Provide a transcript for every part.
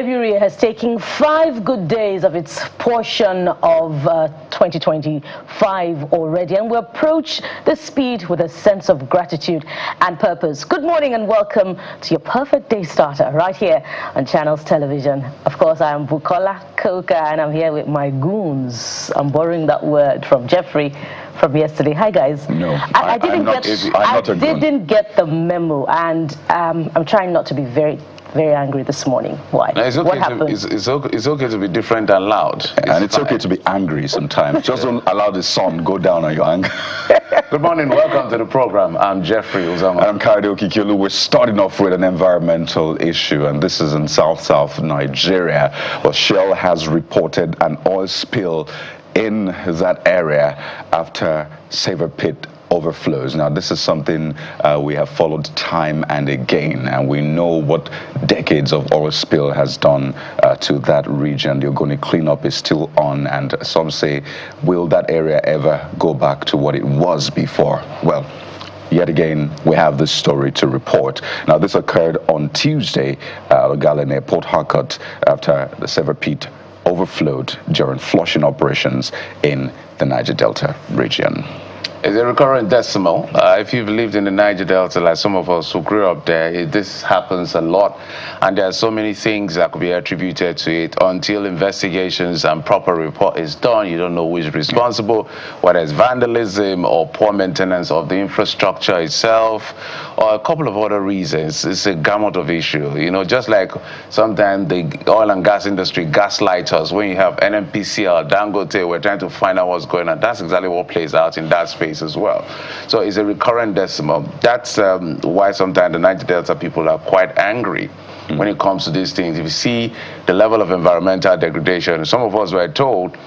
February has taken 5 good days of its portion of 2025 already, and we approach the speed with a sense of gratitude and purpose. Good morning and welcome to your perfect day starter right here on Channels Television. Of course, I am Bukola Koka and I'm here with my goons. I'm borrowing that word from Jeffrey from yesterday. Hi guys. No, I didn't get the memo, and I'm trying not to be very angry this morning. Why? No, it's okay. What happened? It's okay to be different and loud. It's okay to be angry sometimes. Just don't allow the sun go down on your anger. Good morning. Welcome to the program. I'm Jeffrey Uzama. I'm Kade Okikiolu. We're starting off with an environmental issue, and this is in South Nigeria. Well, Shell has reported an oil spill in that area after Saver Pit overflows. Now, this is something we have followed time and again, and we know what decades of oil spill has done to that region. The Ogoni cleanup is still on, and some say, will that area ever go back to what it was before? Well, yet again, we have this story to report. Now, this occurred on Tuesday at Galene, Port Harcourt, after the Saver Pit overflowed during flushing operations in the Niger Delta region. It's a recurrent decimal. If you've lived in the Niger Delta, like some of us who grew up there, this happens a lot. And there are so many things that could be attributed to it. Until investigations and proper report is done, you don't know who is responsible, whether it's vandalism or poor maintenance of the infrastructure itself, or a couple of other reasons. It's a gamut of issue. You know, just like sometimes the oil and gas industry gaslight us. When you have NNPC or Dangote, we're trying to find out what's going on. That's exactly what plays out in that space as well. So it's a recurrent decimal. That's why sometimes the Niger Delta people are quite angry when it comes to these things. If you see the level of environmental degradation, some of us were told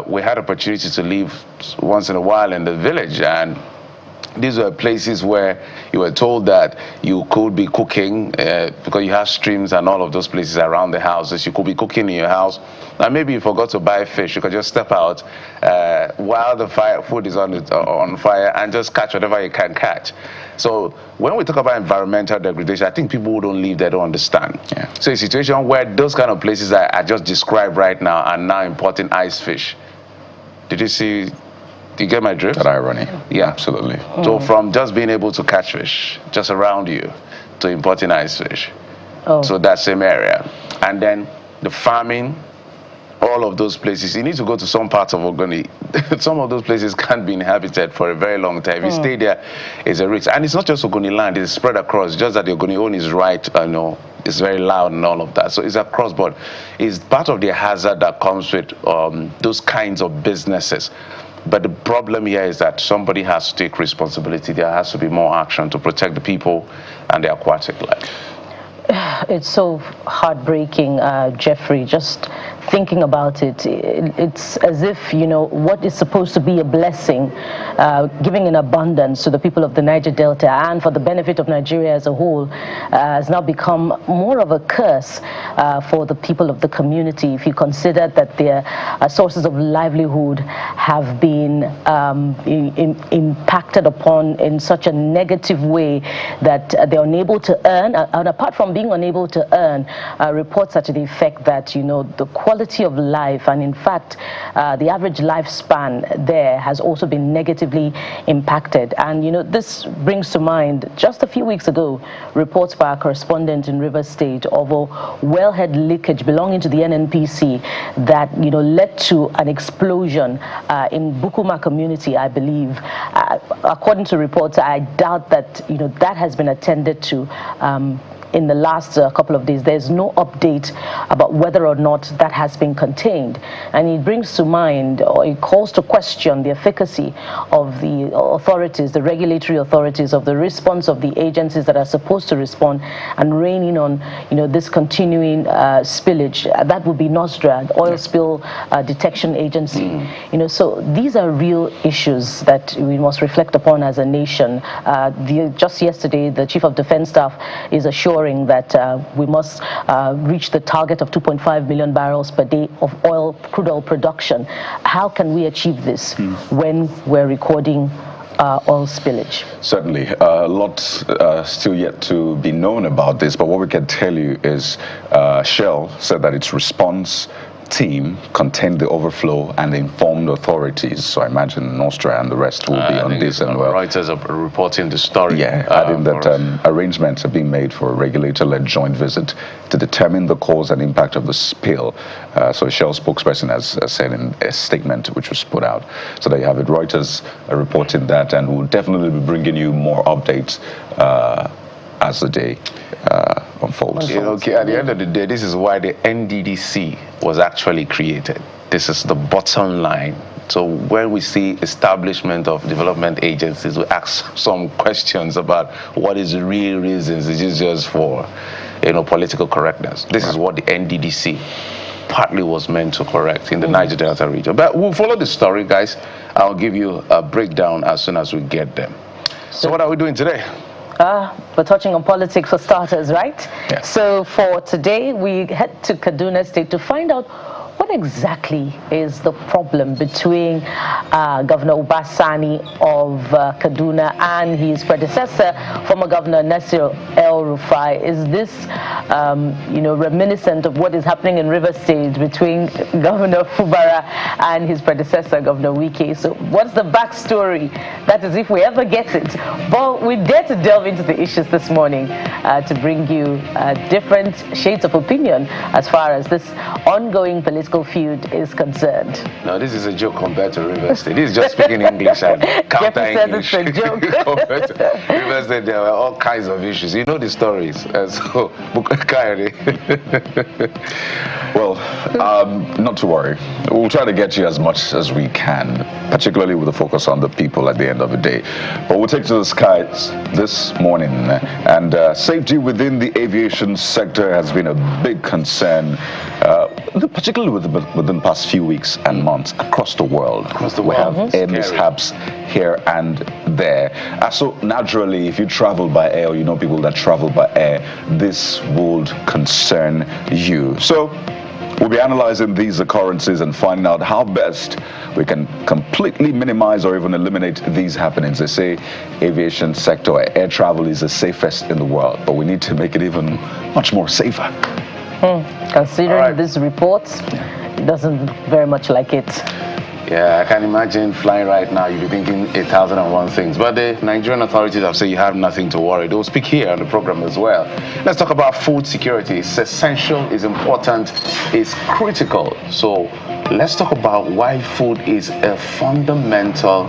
we had opportunity to live once in a while in the village, and these were places where you were told that you could be cooking because you have streams and all of those places around the houses. You could be cooking in your house. Now, maybe you forgot to buy fish. You could just step out while the food is on fire and just catch whatever you can catch. So when we talk about environmental degradation, I think people who don't live there don't understand. Yeah. So a situation where those kind of places I just described right now are now importing ice fish. Did you see? You get my drift? That irony. Yeah, absolutely. So from just being able to catch fish just around you to importing ice fish. So that same area. And then the farming, all of those places. You need to go to some parts of Ogoni. Some of those places can't be inhabited for a very long time. If you stay there, it's a risk. And it's not just Ogoni land, it's spread across. Just that the Ogoni own is right, it's very loud and all of that. So it's across board. It's part of the hazard that comes with those kinds of businesses. But the problem here is that somebody has to take responsibility. There has to be more action to protect the people and their aquatic life. It's so heartbreaking, Jeffrey, just thinking about it. It's as if, what is supposed to be a blessing, giving in abundance to the people of the Niger Delta and for the benefit of Nigeria as a whole, has now become more of a curse for the people of the community. If you consider that their sources of livelihood have been impacted upon in such a negative way that they're unable to earn, and apart from being unable to earn, reports are to the effect that, the quality of life and, in fact, the average lifespan there has also been negatively impacted. And, this brings to mind, just a few weeks ago, reports by our correspondent in Rivers State of a wellhead leakage belonging to the NNPC that, led to an explosion in Bukuma community, I believe. According to reports, I doubt that, that has been attended to in the last couple of days. There's no update about whether or not that has been contained. And it brings to mind, or it calls to question, the efficacy of the authorities, the regulatory authorities, of the response of the agencies that are supposed to respond and rein in on, this continuing spillage. That would be NOSDRA, the Oil Spill Detection Agency. So these are real issues that we must reflect upon as a nation. Just yesterday, the Chief of Defense Staff is assuring that we must reach the target of 2.5 million barrels per day of crude oil production. How can we achieve this when we're recording oil spillage? Certainly. A lot still yet to be known about this, but what we can tell you is Shell said that its response team contained the overflow and informed authorities. So I imagine Austria and the rest will be on this as well. Reuters are reporting the story. Yeah, adding that arrangements are being made for a regulator-led joint visit to determine the cause and impact of the spill. So a Shell spokesperson has said in a statement which was put out. So there you have it. Reuters are reporting that, and we'll definitely be bringing you more updates as the day unfolds. Okay, at the end of the day, this is why the NDDC was actually created. This is the bottom line. So when we see establishment of development agencies, we ask some questions about what is the real reasons. Is it just for, political correctness? This is what the NDDC partly was meant to correct in the Niger Delta region. But we'll follow the story, guys. I'll give you a breakdown as soon as we get them. So what are we doing today? We're touching on politics for starters, right? Yeah. So for today, we head to Kaduna State to find out what exactly is the problem between Governor Ubasani of Kaduna and his predecessor, former Governor Nasir El-Rufai. Is this, reminiscent of what is happening in River State between Governor Fubara and his predecessor, Governor Wike? So what's the backstory? That is, if we ever get it. But we dare to delve into the issues this morning to bring you different shades of opinion as far as this ongoing political feud is concerned. No, this is a joke compared to River State. This is just speaking English and counter English. It's a joke. Compared to River State, there were all kinds of issues. You know the stories. So, well, not to worry. We'll try to get you as much as we can, particularly with a focus on the people at the end of the day. But we'll take to the skies this morning, and safety within the aviation sector has been a big concern, particularly within the past few weeks and months across the world. We have air mishaps here and there. So naturally, if you travel by air, or you know people that travel by air, this would concern you. So we'll be analyzing these occurrences and finding out how best we can completely minimize or even eliminate these happenings. They say aviation sector, air travel is the safest in the world, but we need to make it even much more safer. Considering these reports, it doesn't look very much like it. Yeah, I can imagine flying right now, you'll be thinking 1,001 things. But the Nigerian authorities have said you have nothing to worry. They'll speak here on the program as well. Let's talk about food security. It's essential, it's important, it's critical. So let's talk about why food is a fundamental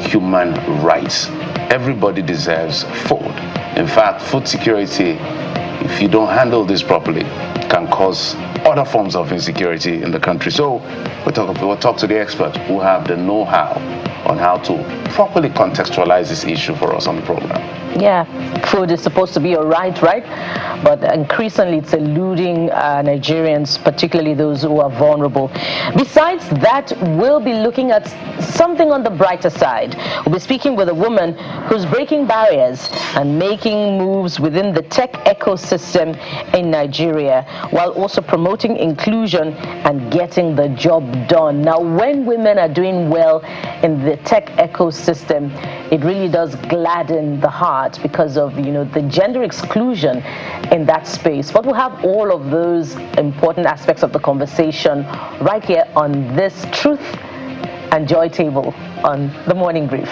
human right. Everybody deserves food. In fact, food security, if you don't handle this properly, can cause other forms of insecurity in the country. So we'll talk to the experts who have the know-how on how to properly contextualize this issue for us on the program. Yeah, food is supposed to be a right? But increasingly it's eluding Nigerians, particularly those who are vulnerable. Besides that, we'll be looking at something on the brighter side. We'll be speaking with a woman who's breaking barriers and making moves within the tech ecosystem in Nigeria, while also promoting inclusion and getting the job done. Now, when women are doing well in the tech ecosystem, it really does gladden the heart because of, the gender exclusion in that space. But we'll have all of those important aspects of the conversation right here on this Truth and Joy table on the Morning Brief.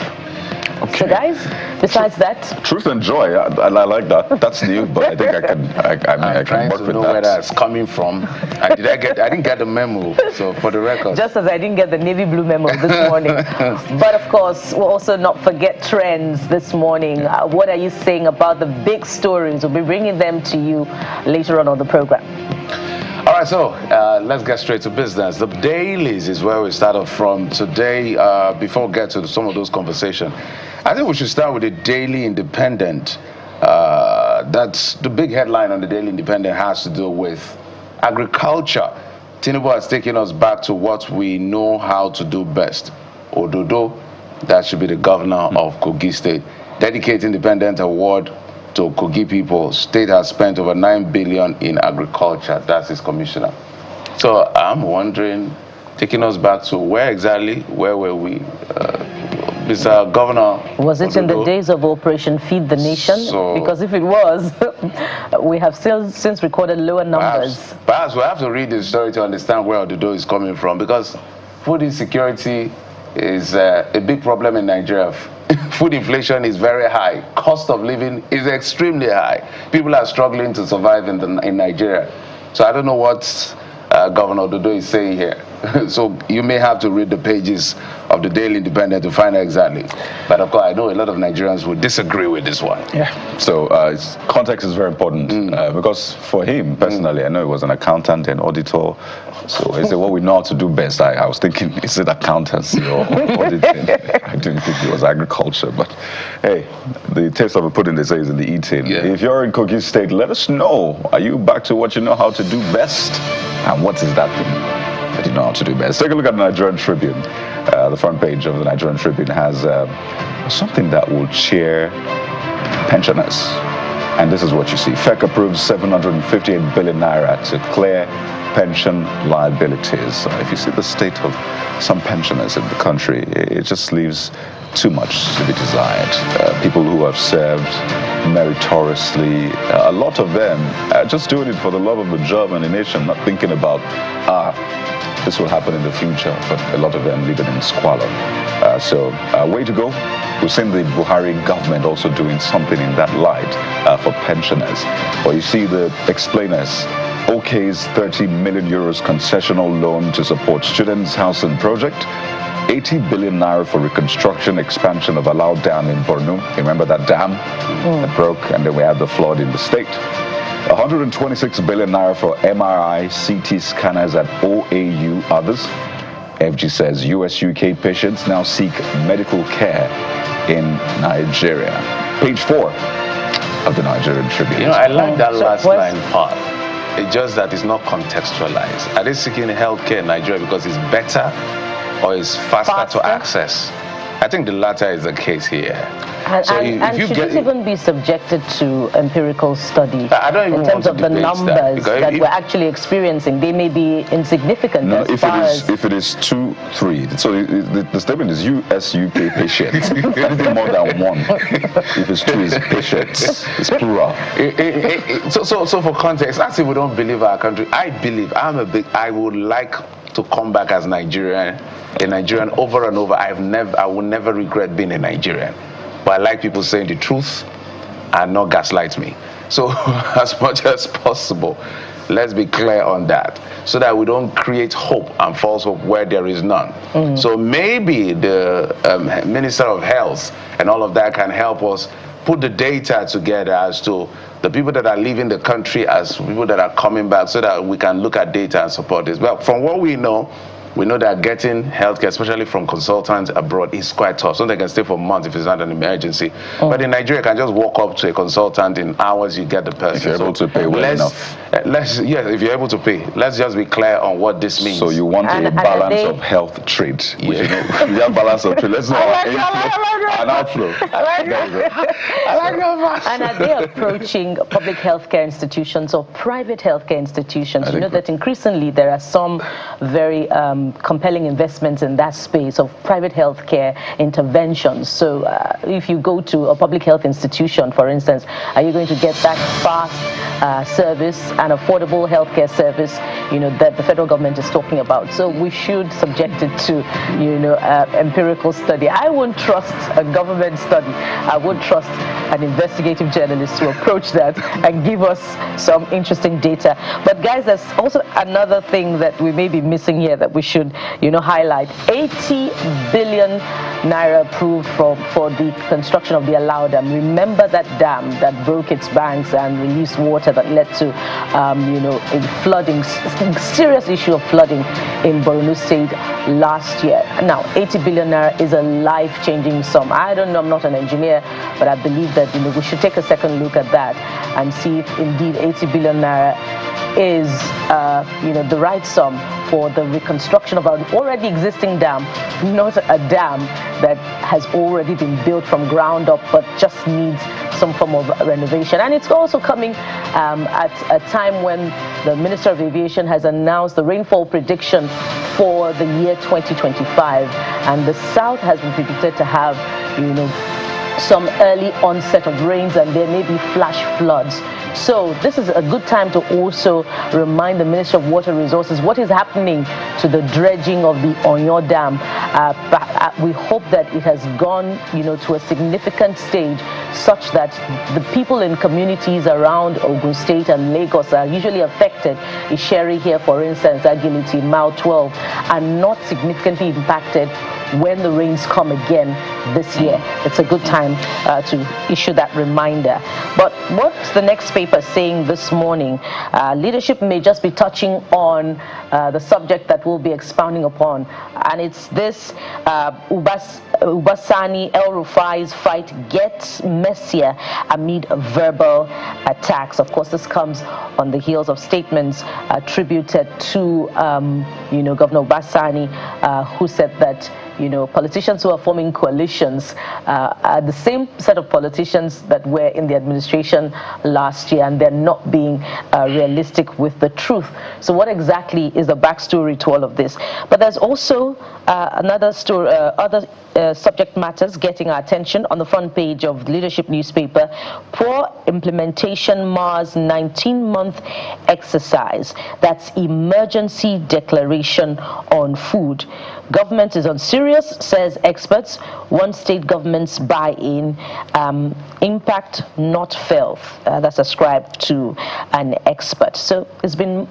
Okay. So guys, besides that, Truth and Joy, I like that. That's new, but I think I can work with that. Where that's coming from. I didn't get the memo, so for the record. Just as I didn't get the navy blue memo this morning. But of course, we'll also not forget trends this morning. What are you saying about the big stories? We'll be bringing them to you later on the program. All right, so let's get straight to business. The dailies is where we start off from today. Before we get to some of those conversations, I think we should start with the Daily Independent. That's the big headline on the Daily Independent has to do with agriculture. Tinubu has taken us back to what we know how to do best. Ododo, that should be the governor of Kogi State, dedicates Independent Award to Kogi people. State has spent over 9 billion in agriculture. That's his commissioner. So I'm wondering, taking us back to where were we Mr. Governor. Was it in the days of Operation Feed the Nation? Because if it was, we have still since recorded lower numbers. Perhaps we have to read the story to understand where Odudo is coming from, because food insecurity is a big problem in Nigeria. Food inflation is very high. Cost of living is extremely high. People are struggling to survive in Nigeria. So I don't know what Governor Odudo is saying here. So you may have to read the pages of the Daily Independent to find out exactly. But of course, I know a lot of Nigerians would disagree with this one. Yeah. So context is very important because for him personally, I know he was an accountant and auditor. So he said, what we know how to do best. I was thinking, is it accountancy or auditing? I didn't think it was agriculture. But hey, the taste of a pudding, they say, is in the eating. Yeah. If you're in Kogi State, let us know. Are you back to what you know how to do best? And what is that thing that you know how to do best? Take a look at the Nigerian Tribune. The front page of the Nigerian Tribune has something that will cheer pensioners. And this is what you see. FEC approves 758 billion naira to clear pension liabilities. If you see the state of some pensioners in the country, it just leaves too much to be desired. People who have served meritoriously, a lot of them just doing it for the love of the job and the nation, not thinking about, this will happen in the future, but a lot of them living in squalor. So way to go. We've seen the Buhari government also doing something in that light for pensioners. But you see the explainers, OK's 30 million euros concessional loan to support students' housing project, 80 billion naira for reconstruction expansion of Alau Dam in Borno. Remember that dam that broke, and then we had the flood in the state. 126 billion naira for MRI, CT scanners at OAU, others. FG says US-UK patients now seek medical care in Nigeria. Page 4 of the Nigerian Tribune. You know, I like that last line part. It's just that it's not contextualized. Are they seeking healthcare in Nigeria because it's better or it's faster to access? I think the latter is the case here. And, so and should it even be subjected to empirical study I don't even in terms of the numbers that we're actually experiencing? They may be insignificant. No, if it is 2, 3. So the statement is US-UK patients. Anything more than one. If it's 2, it's patients. It's plural. So for context, as if we don't believe our country, I believe I would like to come back as a Nigerian over and over. I will never regret being a Nigerian. But I like people saying the truth and not gaslight me. So as much as possible, let's be clear on that, so that we don't create hope and false hope where there is none. So maybe the Minister of Health and all of that can help us put the data together as to the people that are leaving the country as people that are coming back, so that we can look at data and support this. Well, from what we know that getting healthcare, especially from consultants abroad, is quite tough. So they can stay for months if it's not an emergency. But in Nigeria, you can just walk up to a consultant in hours, you get the person. If you're able to pay well enough. If you're able to pay. Let's just be clear on what this means. So you want a balance of health trade. Yeah. You have balance of trade. Let's know an outflow. And are they approaching public healthcare institutions or private healthcare institutions? You know that increasingly there are some very compelling investments in that space of private healthcare interventions. So if you go to a public health institution, for instance, are you going to get that fast service and affordable healthcare service, that the federal government is talking about? So we should subject it to, empirical study. I won't trust a government study. I would trust an investigative journalist to approach that and give us some interesting data. But guys, there's also another thing that we may be missing here that we should, highlight. 80 billion naira approved for the construction of the Alau Dam. Remember that dam that broke its banks and released water that led to, a flooding, serious issue of flooding in Borno State last year. Now, 80 billion naira is a life-changing sum. I don't know, I'm not an engineer, but I believe that we should take a second look at that and see if indeed 80 billion naira is the right sum for the reconstruction of an already existing dam, not a dam that has already been built from ground up but just needs some form of renovation. And it's also coming at a time when the Minister of Aviation has announced the rainfall prediction for the year 2025, and the south has been predicted to have, some early onset of rains, and there may be flash floods. So this is a good time to also remind the Ministry of Water Resources what is happening to the dredging of the Onyo Dam. We hope that it has gone, to a significant stage such that the people in communities around Ogun State and Lagos are usually affected. Isheri here, for instance, Agility, Mile 12, are not significantly impacted when the rains come again this year. It's a good time to issue that reminder. But what's the next paper saying this morning? Leadership may just be touching on the subject that we'll be expounding upon, and it's this: Ubasani El-Rufai's fight gets messier amid verbal attacks. Of course, this comes on the heels of statements attributed to Governor Ubasani, who said that politicians who are forming coalitions are the same set of politicians that were in the administration last year, and they're not being realistic with the truth. So what exactly is the backstory to all of this? But there's also another story, other subject matters getting our attention on the front page of Leadership newspaper. Poor implementation mars 19-month exercise. That's emergency declaration on food. Government is unserious, says experts. One state government's buy-in. Impact not felt. That's ascribed to an expert. So it's been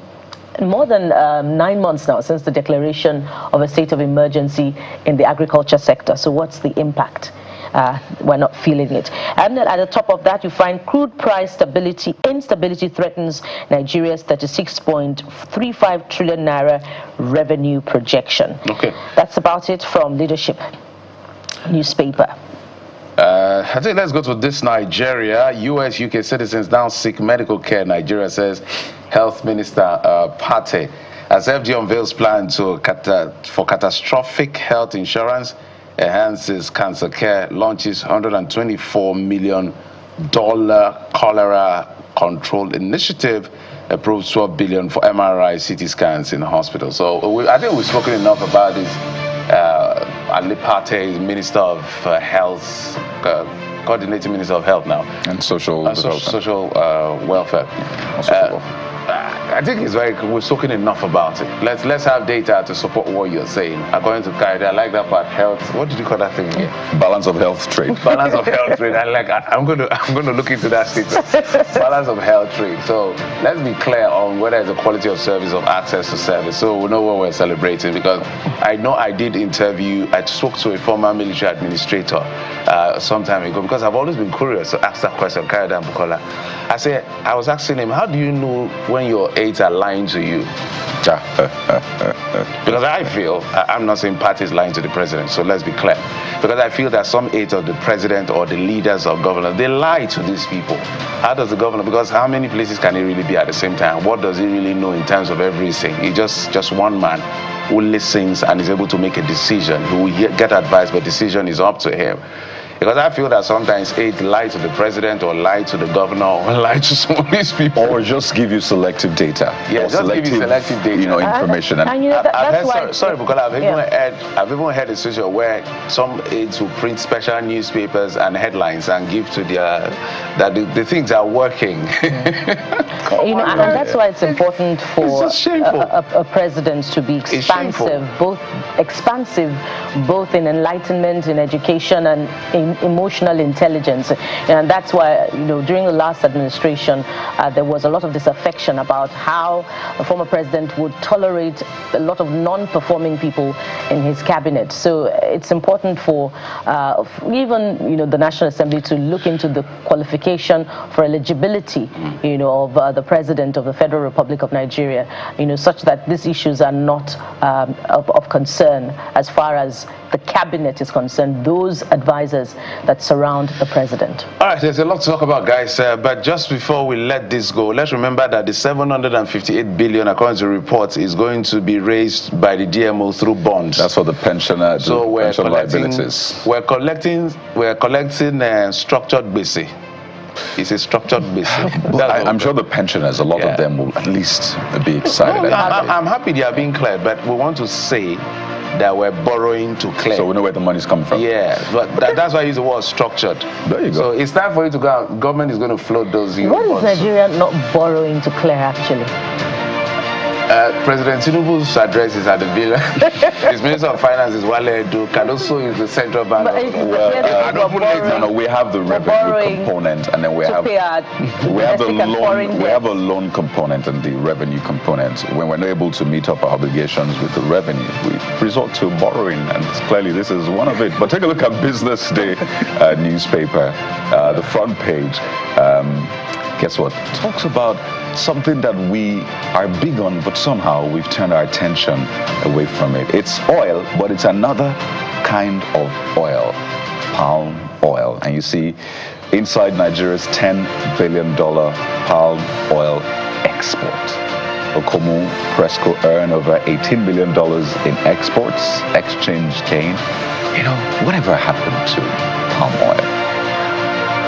more than 9 months now since the declaration of a state of emergency in the agriculture sector. So what's the impact? We're not feeling it. And then at the top of that, you find crude price instability threatens Nigeria's 36.35 trillion naira revenue projection. Okay. That's about it from Leadership newspaper. I think let's go to this Nigeria. US, UK citizens now seek medical care. Nigeria says Health Minister Pate, as FD unveils plan for catastrophic health insurance, enhances cancer care, launches $124 million cholera control initiative, approves $12 billion for MRI, CT scans in the hospital. So I think we've spoken enough about this. Ali Pate, Minister of Health, Coordinating Minister of Health now, and social welfare. I think it's we've spoken enough about it. Let's have data to support what you're saying. According to Kaide, I like that part. Health. What did you call that thing here? Balance of health trade. Balance of health trade. I'm going to look into that statement. Balance of health trade. So let's be clear on whether it's a quality of service or access to service. So we know what we're celebrating, because I know I spoke to a former military administrator some time ago, because I've always been curious to ask that question, Kaide and Bukola. I was asking him, how do you know when your aides are lying to you? Because I feel, I'm not saying parties lying to the president, so let's be clear. Because I feel that some aides of the president or the leaders of governors, they lie to these people. How does the governor, because how many places can he really be at the same time? What does he really know in terms of everything? He's just one man who listens and is able to make a decision. He will get advice, but decision is up to him. Because I feel that sometimes aides lie to the president or lie to the governor or lie to some of these people. Or just give you selective data. Yeah, just give you selective data. Information. Sorry, because I've even heard a situation where some aides will print special newspapers and headlines and give to that the things are working. And that's why it's important for a president to be expansive, both in enlightenment, in education, and in emotional intelligence. And that's why, during the last administration, there was a lot of disaffection about how a former president would tolerate a lot of non-performing people in his cabinet. So it's important for even, the National Assembly to look into the qualification for eligibility, of the President of the Federal Republic of Nigeria, such that these issues are not of concern as far as the cabinet is concerned, those advisors that surround the president. All right, there's a lot to talk about, guys, but just before we let this go, let's remember that the 758 billion, according to reports, is going to be raised by the DMO through bonds. That's for the pensioner. So we're collecting structured basic. It's a structured basis. I'm sure the pensioners, a lot of them will at least be excited. I'm happy they are being cleared, but we want to say that we're borrowing to clear. So we know where the money's coming from. Yeah, but that's why I use the word structured. There you go. So it's time for you to go out. Government is going to float those. What is Nigeria not borrowing to clear, actually? President Tinubu's address is at the villa. His Minister of Finance is Wale Edu. Cardoso is the central bank. No, we have the revenue component, and then we have a loan component and the revenue component. When we're not able to meet up our obligations with the revenue, we resort to borrowing, and clearly this is one of it. But take a look at Business Day newspaper, the front page. Guess what? Talks about something that we are big on, but somehow we've turned our attention away from it. It's oil, but it's another kind of oil, palm oil. And you see inside Nigeria's $10 billion palm oil export. Okomu Presco earned over $18 million in exports, exchange gain. You know, whatever happened to palm oil?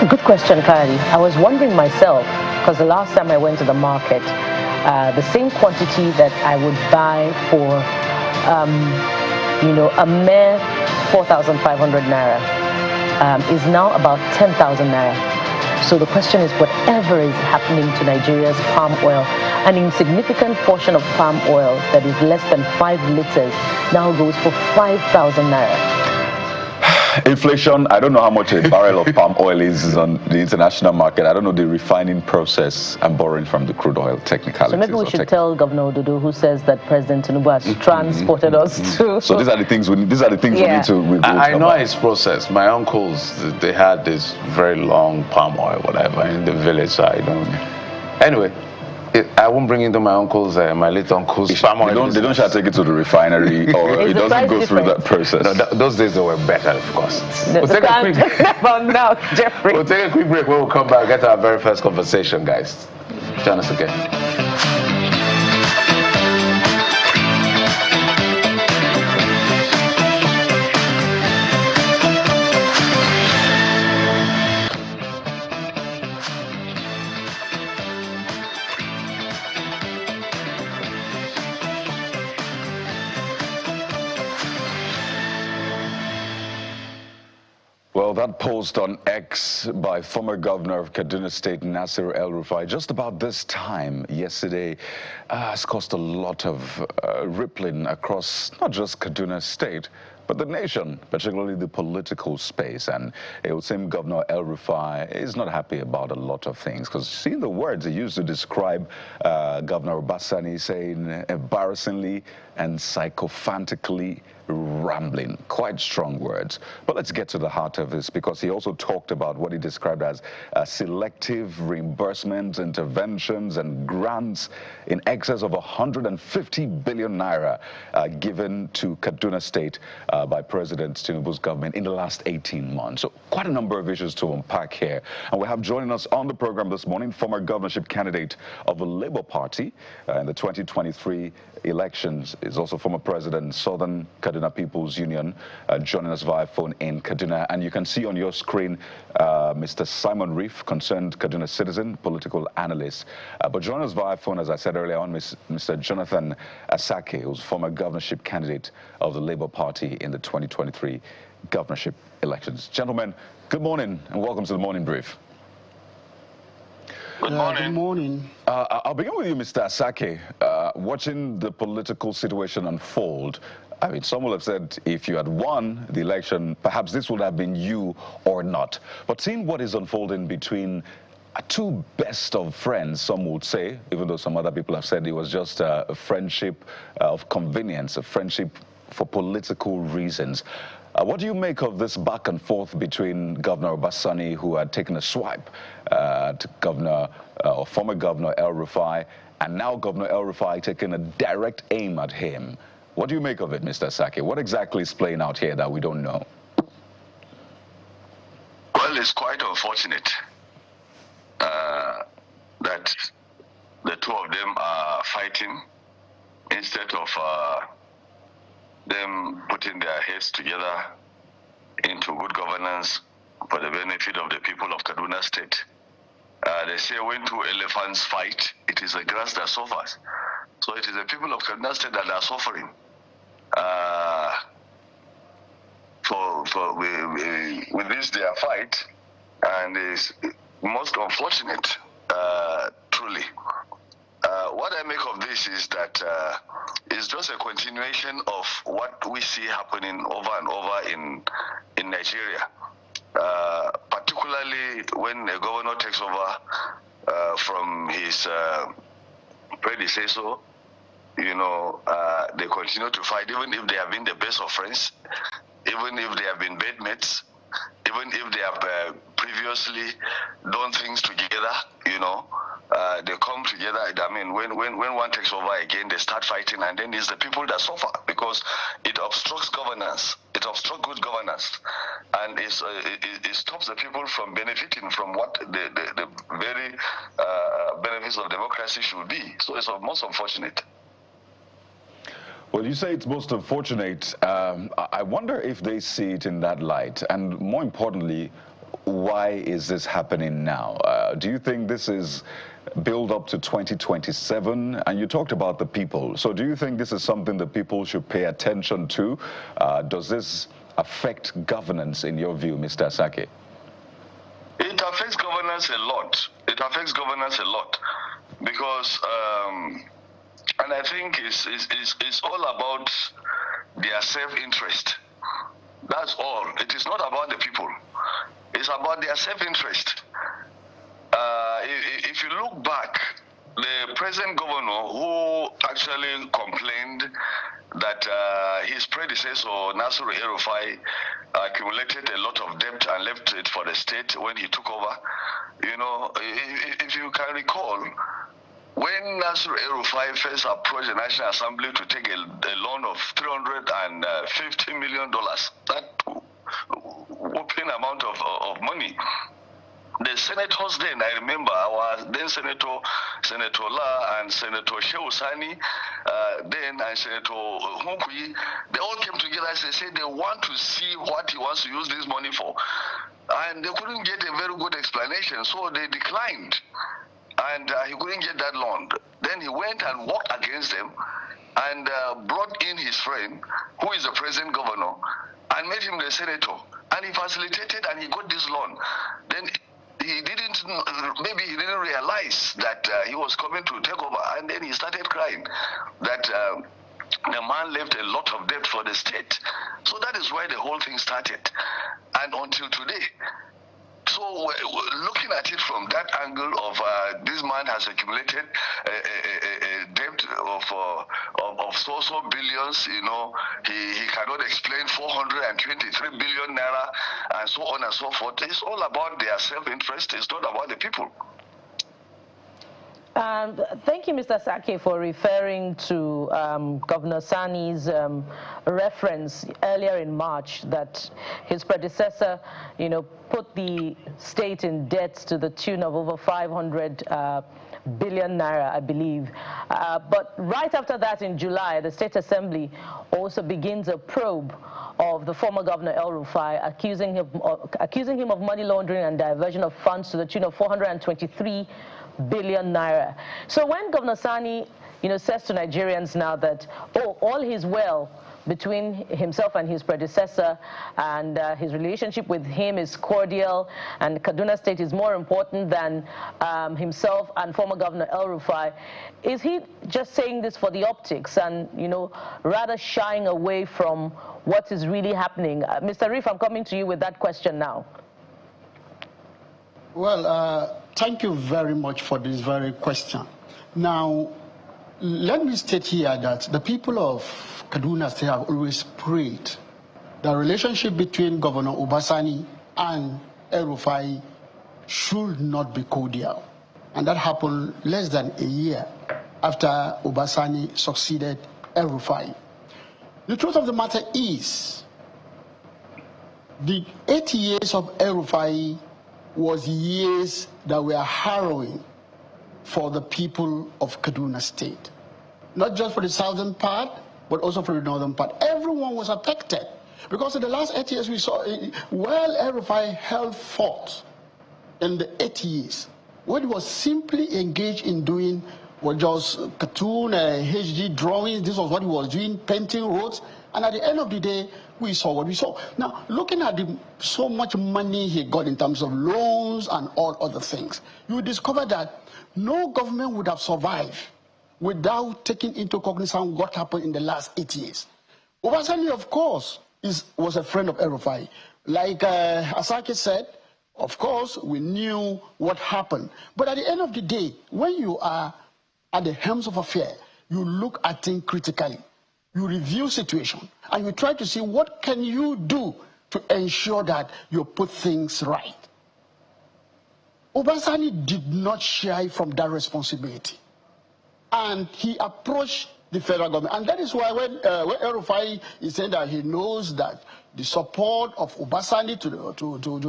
Good question, Kari. I was wondering myself, because the last time I went to the market, the same quantity that I would buy for, a mere 4,500 naira is now about 10,000 naira. So the question is, whatever is happening to Nigeria's palm oil, an insignificant portion of palm oil that is less than 5 liters now goes for 5,000 naira. Inflation, I don't know how much a barrel of palm oil is on the international market. I don't know the refining process. I'm borrowing from the crude oil technicalities. So maybe we should tell Governor Ododo, who says that President Tinubu has transported us to... So these are the things we need to revolt I know it's processed. My uncles, they had this very long palm oil, whatever, in the village, so I don't... Anyway, I won't bring into my uncle's, my late uncle's palm oil. They don't try to take it to the refinery, or it doesn't go through that process. No, those days they were better, of course. We'll take a quick break. When we come back, get our very first conversation, guys. Join us again. Well, that post on X by former governor of Kaduna State, Nasir El-Rufai, just about this time yesterday, has caused a lot of rippling across not just Kaduna State, but the nation, particularly the political space. And it would seem Governor El-Rufai is not happy about a lot of things, because seeing the words he used to describe Governor Obasanjo, saying embarrassingly and sycophantically rambling, quite strong words. But let's get to the heart of this, because he also talked about what he described as selective reimbursements, interventions, and grants in excess of 150 billion naira given to Kaduna State by President Tinubu's government in the last 18 months. So quite a number of issues to unpack here. And we have joining us on the program this morning, former governorship candidate of the Labour Party in the 2023 elections, is also former president, Southern Kaduna People's Union, joining us via phone in Kaduna. And you can see on your screen Mr. Simon Reef, concerned Kaduna citizen, political analyst. But joining us via phone, as I said earlier on, Mr. Jonathan Asake, who's former governorship candidate of the Labour Party in the 2023 governorship elections. Gentlemen, good morning and welcome to the Morning Brief. Good morning. Good morning. I'll begin with you, Mr. Asake. Watching the political situation unfold, I mean, some will have said if you had won the election, perhaps this would have been you or not. But seeing what is unfolding between two best of friends, some would say, even though some other people have said it was just a friendship of convenience, a friendship for political reasons. What do you make of this back and forth between Governor Obasanjo, who had taken a swipe to former Governor El-Rufai, and now Governor El-Rufai taking a direct aim at him? What do you make of it, Mr. Asake? What exactly is playing out here that we don't know? Well, it's quite unfortunate that the two of them are fighting instead of them putting their heads together into good governance for the benefit of the people of Kaduna State. They say when two elephants fight, it is the grass that suffers. So it is the people of Kaduna State that are suffering with this their fight, and it's most unfortunate, truly. What I make of this is that it's just a continuation of what we see happening over and over in Nigeria, particularly when a governor takes over from his predecessor. You know, they continue to fight, even if they have been the best of friends, even if they have been bedmates, even if they have previously done things together. You know, they come together. I mean, when one takes over again, they start fighting, and then it's the people that suffer because it obstructs governance. It obstructs good governance, and it stops the people from benefiting from what the very benefits of democracy should be. So it's most unfortunate. Well, you say it's most unfortunate. I wonder if they see it in that light, and more importantly, why is this happening now? Do you think this is build up to 2027? And you talked about the people. So do you think this is something that people should pay attention to? Does this affect governance in your view, Mr. Asake? It affects governance a lot. It affects governance a lot because, and I think it's all about their self-interest. That's all. It is not about the people. It's about their self-interest. If you look back, the present governor who actually complained that his predecessor, Nasiru El-Rufai, accumulated a lot of debt and left it for the state when he took over. You know, if you can recall, when Nasiru El-Rufai first approached the National Assembly to take a loan of $350 million, that whopping amount of money, the senators then, I remember, our then Senator La and Senator Shehu Sani, then and Senator Hunkuyi, they all came together and they said they want to see what he wants to use this money for. And they couldn't get a very good explanation, so they declined. And he couldn't get that loan. Then he went and walked against them and brought in his friend, who is the present governor, and made him the senator. And he facilitated and he got this loan. Then he didn't, maybe he didn't realize that he was coming to take over, and then he started crying that the man left a lot of debt for the state. So that is why the whole thing started. And until today, so looking at it from that angle of this man has accumulated a debt of so billions, you know, he cannot explain 423 billion naira and so on and so forth. It's all about their self-interest. It's not about the people. Thank you, Mr. Sake, for referring to Governor Sani's reference earlier in March that his predecessor, you know, put the state in debt to the tune of over 500 billion naira, I believe. But right after that, in July, the State Assembly also begins a probe of the former governor El-Rufai, accusing him of money laundering and diversion of funds to the tune of 423 billion naira. So when Governor Sani, you know, says to Nigerians now that, oh, all is well between himself and his predecessor, and his relationship with him is cordial, and Kaduna State is more important than himself and former Governor El-Rufai, is he just saying this for the optics and, you know, rather shying away from what is really happening? Mr. Reef, I'm coming to you with that question now. Well, thank you very much for this very question. Now, let me state here that the people of Kaduna State have always prayed the relationship between Governor Obasani and El-Rufai should not be cordial. And that happened less than a year after Obasani succeeded El-Rufai. The truth of the matter is, the 8 years of El-Rufai was years that were harrowing for the people of Kaduna State. Not just for the southern part, but also for the northern part. Everyone was affected. Because in the last 8 years we saw, while El-Rufai held forth in the 8 years, what he was simply engaged in doing was just cartoon, HD drawings. This was what he was doing, painting roads. And at the end of the day, we saw what we saw. Now, looking at so much money he got in terms of loans and all other things, you discover that no government would have survived without taking into cognizance what happened in the last 8 years. Obasanjo, of course, was a friend of El-Rufai. Like Asake said, of course, we knew what happened. But at the end of the day, when you are at the helms of affairs, you look at things critically. You review situation, and you try to see what can you do to ensure that you put things right. Obasanjo did not shy from that responsibility. And he approached the federal government. And that is why when El-Rufai is saying that he knows that the support of Obasanjo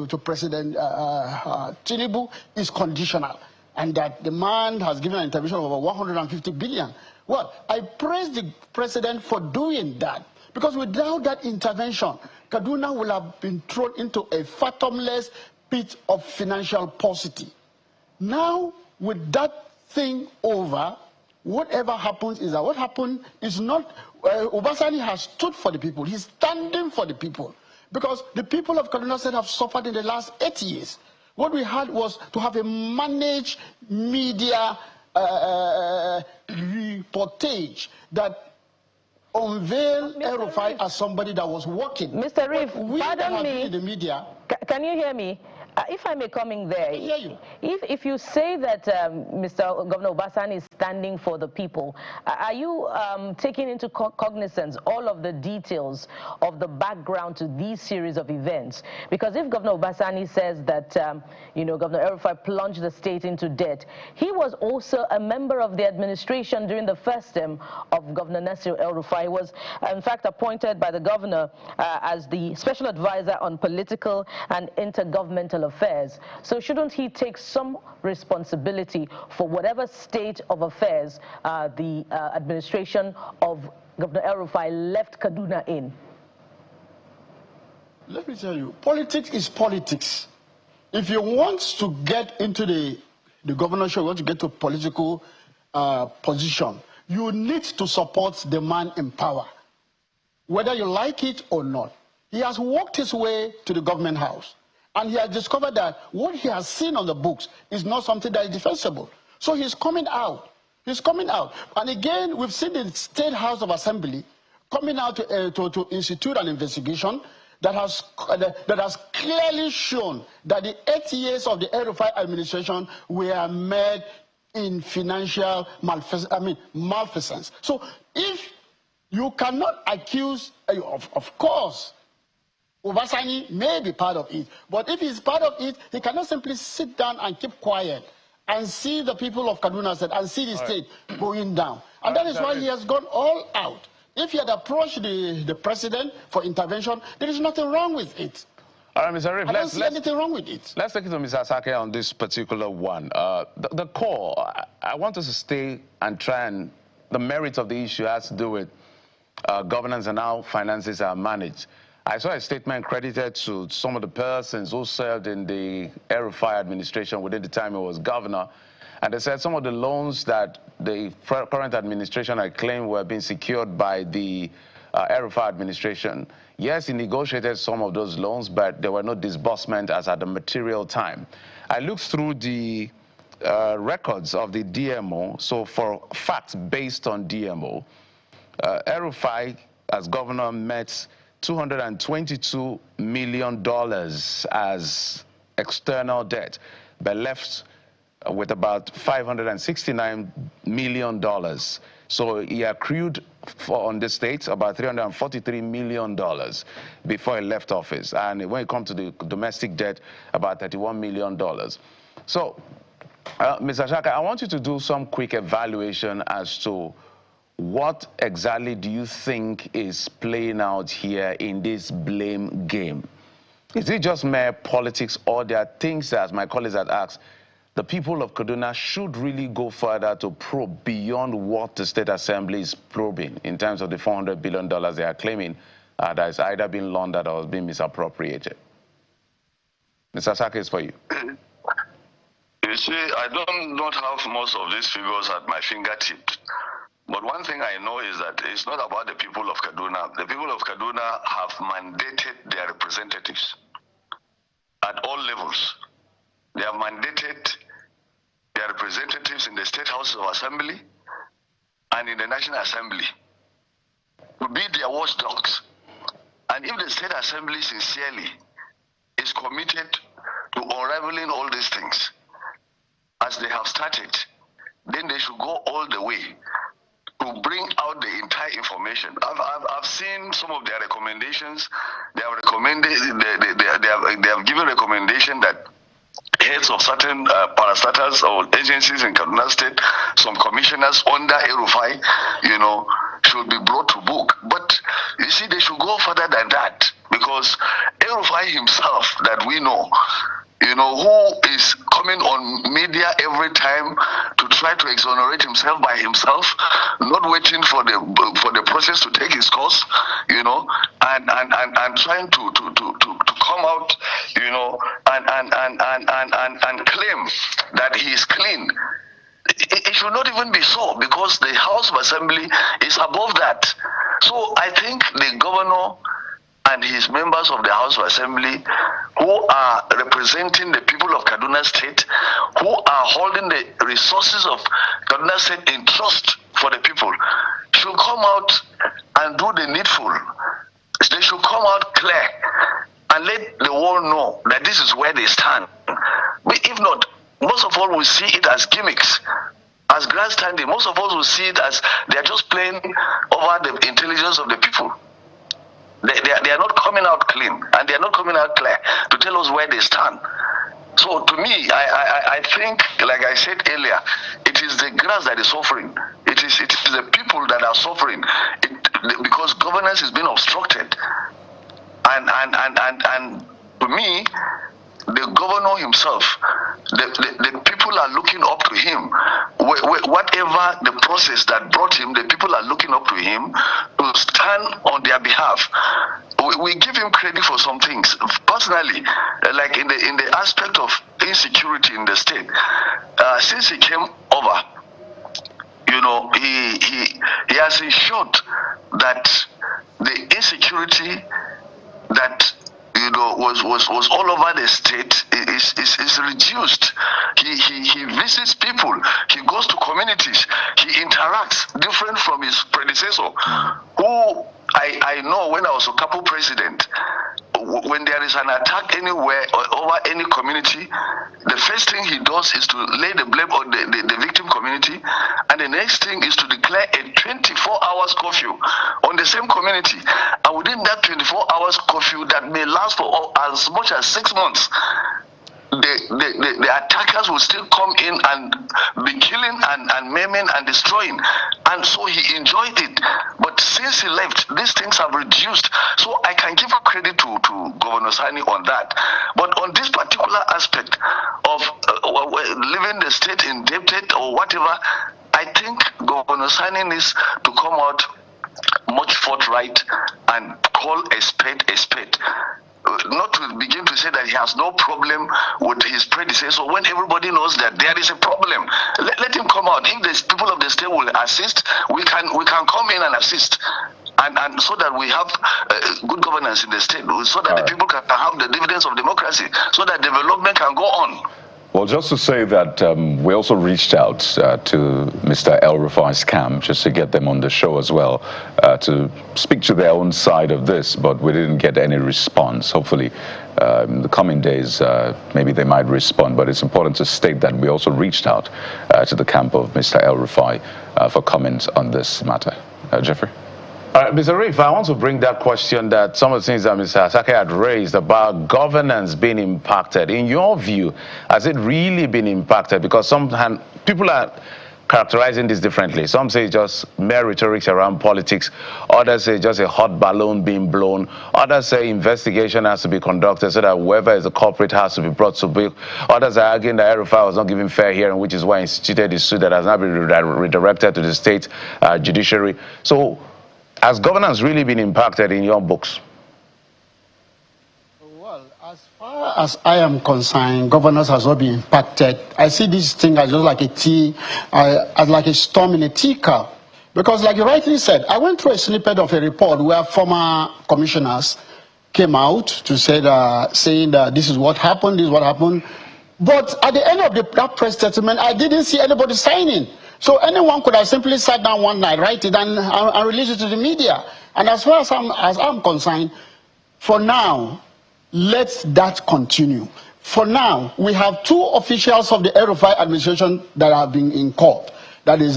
to President Tinubu is conditional, and that the man has given an intervention of over 150 billion. Well, I praise the president for doing that, because without that intervention, Kaduna will have been thrown into a fathomless pit of financial paucity. Now, with that thing over, whatever happens is that what happened is not, Obasanjo has stood for the people. He's standing for the people. Because the people of Kaduna State have suffered in the last 8 years. What we had was to have a managed media reportage that unveiled El-Rufai as somebody that was working. Mr. Reef, pardon me. In the media, can you hear me? If I may come in there, I hear you. If you say that Mr. Governor Obasanjo is standing for the people, are you taking into cognizance all of the details of the background to these series of events? Because if Governor Obasanjo says that Governor El-Rufai plunged the state into debt, he was also a member of the administration during the first term of Governor Nasir El-Rufai. He was, in fact, appointed by the governor as the special advisor on political and intergovernmental affairs. So shouldn't he take some responsibility for whatever state of affairs the administration of Governor El-Rufai left Kaduna in? Let me tell you, politics is politics. If you want to get into the governorship, you want to get to a political position, you need to support the man in power, whether you like it or not. He has worked his way to the government house, and he has discovered that what he has seen on the books is not something that is defensible. So he's coming out. He's coming out. And again, we've seen the State House of Assembly coming out to institute an investigation that has clearly shown that the 8 years of the El-Rufai administration were made in financial malfeasance. So if you cannot accuse, of course, Obasanjo may be part of it, but if he's part of it, he cannot simply sit down and keep quiet and see the people of Kaduna State and see the state going down. And that is why he has gone all out. If he had approached the president for intervention, there is nothing wrong with it. All right, Mr. Reef, I don't see anything wrong with it. Let's take it to Mr. Asake on this particular one. The core, I want us to stay and try and the merit of the issue has to do with governance and how finances are managed. I saw a statement credited to some of the persons who served in the El-Rufai administration within the time he was governor, and they said some of the loans that the current administration had claimed were being secured by the El-Rufai administration. Yes, he negotiated some of those loans, but there were no disbursement as at the material time. I looked through the records of the DMO, so for facts based on DMO, El-Rufai as governor met $222 million as external debt, but left with about $569 million. So he accrued on the state about $343 million before he left office. And when it comes to the domestic debt, about $31 million. So, Mr. Shaka, I want you to do some quick evaluation as to what exactly do you think is playing out here in this blame game? Is it just mere politics, or there are things that, as my colleagues had asked, the people of Kaduna should really go further to probe beyond what the State Assembly is probing in terms of the $400 billion they are claiming that is either being laundered or being misappropriated? Mr. Saka, is for you. You You see, I do not have most of these figures at my fingertips. But one thing I know is that it's not about the people of Kaduna. The people of Kaduna have mandated their representatives at all levels. They have mandated their representatives in the State House of Assembly and in the National Assembly to be their watchdogs. And if the State Assembly sincerely is committed to unraveling all these things, as they have started, then they should go all the way to bring out the entire information. I've seen some of their recommendations. They have recommended, they have given recommendation that heads of certain parastatals or agencies in Kaduna State, some commissioners under El-Rufai, should be brought to book. But you see, they should go further than that, because El-Rufai himself, that we know, who is coming on media every time to try to exonerate himself by himself, not waiting for the process to take its course, and trying to come out, and claim that he is clean. It should not even be so, because the House of Assembly is above that. So I think the governor and his members of the House of Assembly, who are representing the people of Kaduna State, who are holding the resources of Kaduna State in trust for the people, should come out and do the needful. They should come out clear and let the world know that this is where they stand. But if not, most of all will see it as gimmicks, as grandstanding. Most of us will see it as they are just playing over the intelligence of the people. They are not coming out clean, and they are not coming out clear to tell us where they stand. So to me, I think, like I said earlier, it is the grass that is suffering. It is the people that are suffering, because governance is being obstructed. And to me, the governor himself, the people are looking up to him. Whatever the process that brought him, the people are looking up to him to stand on their behalf. We give him credit for some things. Personally, like in the aspect of insecurity in the state, since he came over, he has ensured that the insecurity that was all over the state is reduced. He visits people, he goes to communities, he interacts different from his predecessor, who I know when I was a couple president, when there is an attack anywhere or over any community, the first thing he does is to lay the blame on the victim community, and the next thing is to declare a 24 hours curfew on the same community. And within that 24 hours curfew that may last for as much as 6 months, the attackers will still come in and be killing and maiming and destroying. And so he enjoyed it. But since he left, these things have reduced. So I can give credit to Governor Sani on that. But on this particular aspect of leaving the state indebted or whatever, I think Governor Sani needs to come out much forthright and call a spade a spade. Not to begin to say that he has no problem with his predecessor when everybody knows that there is a problem. Let him come out. If the people of the state will assist, we can come in and assist. And so that we have good governance in the state, so that the people can have the dividends of democracy, so that development can go on. Well, just to say that we also reached out to Mr. El-Rufai's camp just to get them on the show as well, to speak to their own side of this, but we didn't get any response. Hopefully, in the coming days, maybe they might respond, but it's important to state that we also reached out to the camp of Mr. El-Rufai for comments on this matter. Jeffrey? All right, Mr. Reif, I want to bring that question that some of the things that Mr. Asake had raised about governance being impacted. In your view, has it really been impacted? Because sometimes people are characterizing this differently. Some say just mere rhetorics around politics. Others say just a hot balloon being blown. Others say investigation has to be conducted so that whoever is the culprit has to be brought to book. Others are arguing that El-Rufai was not given fair hearing, which is why he instituted the suit that has now been redirected to the state judiciary. So, has governance really been impacted in your books? Well, As far as I am concerned, governors has not been impacted. I see this thing as just like as like a storm in a teacup. Because like you rightly said, I went through a snippet of a report where former commissioners came out to say saying that this is what happened, this is what happened. But at the end of that press statement, I didn't see anybody signing. So anyone could have simply sat down one night, write it, and release it to the media. And as far as I'm concerned, for now, let that continue. For now, we have two officials of the El-Rufai administration that have been in court. That is,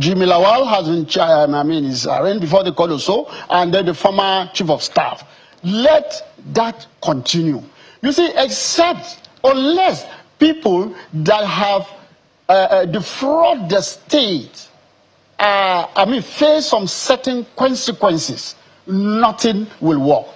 Jimmy Lawal has been, is arraigned before the court also, and then the former chief of staff. Let that continue. You see, except unless people that have defrauded the state, face some certain consequences, nothing will work.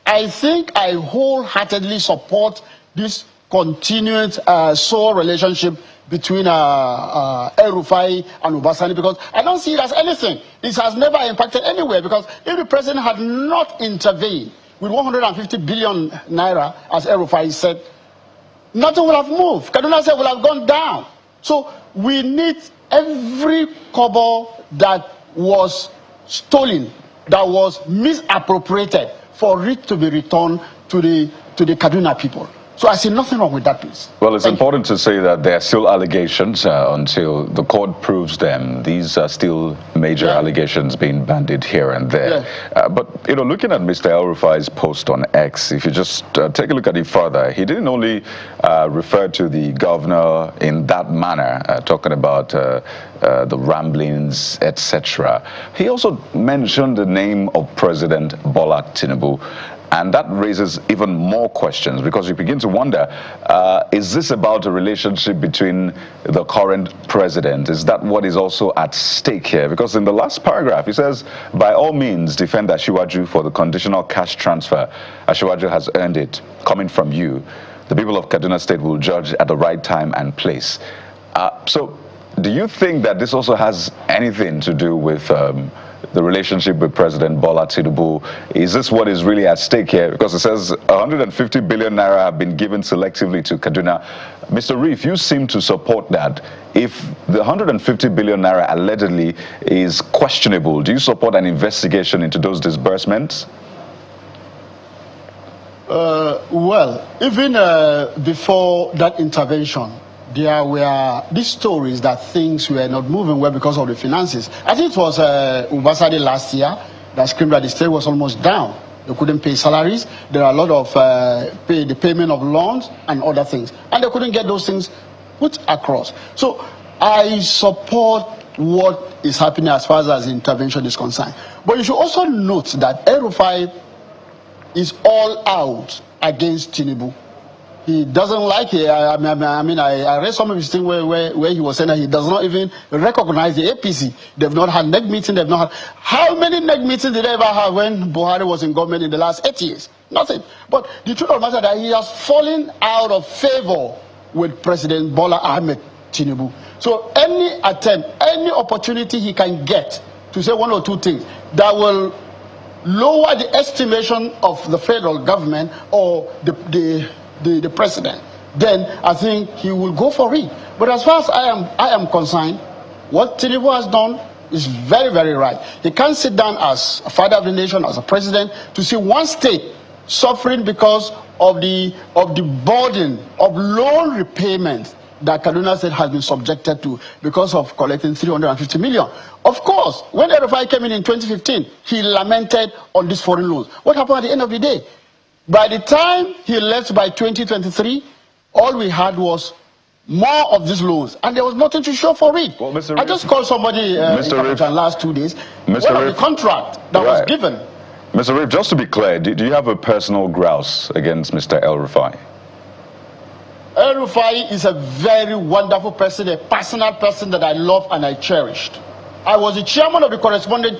I think I wholeheartedly support this continued sole relationship between El-Rufai and Obasani, because I don't see it as anything. It has never impacted anywhere, because if the president had not intervened with 150 billion naira, as El-Rufai said, nothing would have moved. Kaduna said would have gone down. So we need every kobo that was stolen, that was misappropriated, for it to be returned to the Kaduna people. So I see nothing wrong with that piece. Well, it's important to say that there are still allegations until the court proves them. These are still major allegations being bandied here and there. But, looking at Mr. El-Rufai's post on X, if you just take a look at it further, he didn't only refer to the governor in that manner, talking about the ramblings, etc. He also mentioned the name of President Bola Tinubu. And that raises even more questions, because you begin to wonder, is this about a relationship between the current president? Is that what is also at stake here? Because in the last paragraph, he says, by all means, defend Asiwaju for the conditional cash transfer. Asiwaju has earned it, coming from you. The people of Kaduna State will judge at the right time and place. So do you think that this also has anything to do with the relationship with President Bola Tinubu? Is this what is really at stake here? Because it says 150 billion naira have been given selectively to Kaduna. Mr. Reef, you seem to support that. If the 150 billion naira allegedly is questionable, do you support an investigation into those disbursements? Well, even before that intervention, there were these stories that things were not moving well because of the finances. I think it was Ubasade last year that screamed that the state was almost down. They couldn't pay salaries. There are a lot of the payment of loans and other things. And they couldn't get those things put across. So I support what is happening as far as intervention is concerned. But you should also note that El-Rufai is all out against Tinubu. He doesn't like it. I read some of his things where he was saying that he does not even recognize the APC. They've not had NEG meetings. They've not had. How many NEG meetings did they ever have when Buhari was in government in the last 8 years? Nothing. But the truth of the matter is that he has fallen out of favor with President Bola Ahmed Tinubu. So any attempt, any opportunity he can get to say one or two things that will lower the estimation of the federal government or the president, then I think he will go for it. But as far as I am concerned, what Tinubu has done is very, very right. He can't sit down as a father of the nation, as a president, to see one state suffering because of the burden of loan repayment that Kaduna State has been subjected to because of collecting 350 million. Of course, when El-Rufai came in 2015, he lamented on these foreign loans. What happened at the end of the day? By the time he left by 2023, all we had was more of these loans, and there was nothing to show for it. Well, I just called somebody in the last 2 days. One of the contract that was given. Mr. Reif, just to be clear, do you have a personal grouse against Mr. El-Rufai? El-Rufai is a very wonderful person, a personal person that I love and I cherished. I was the chairman of the correspondent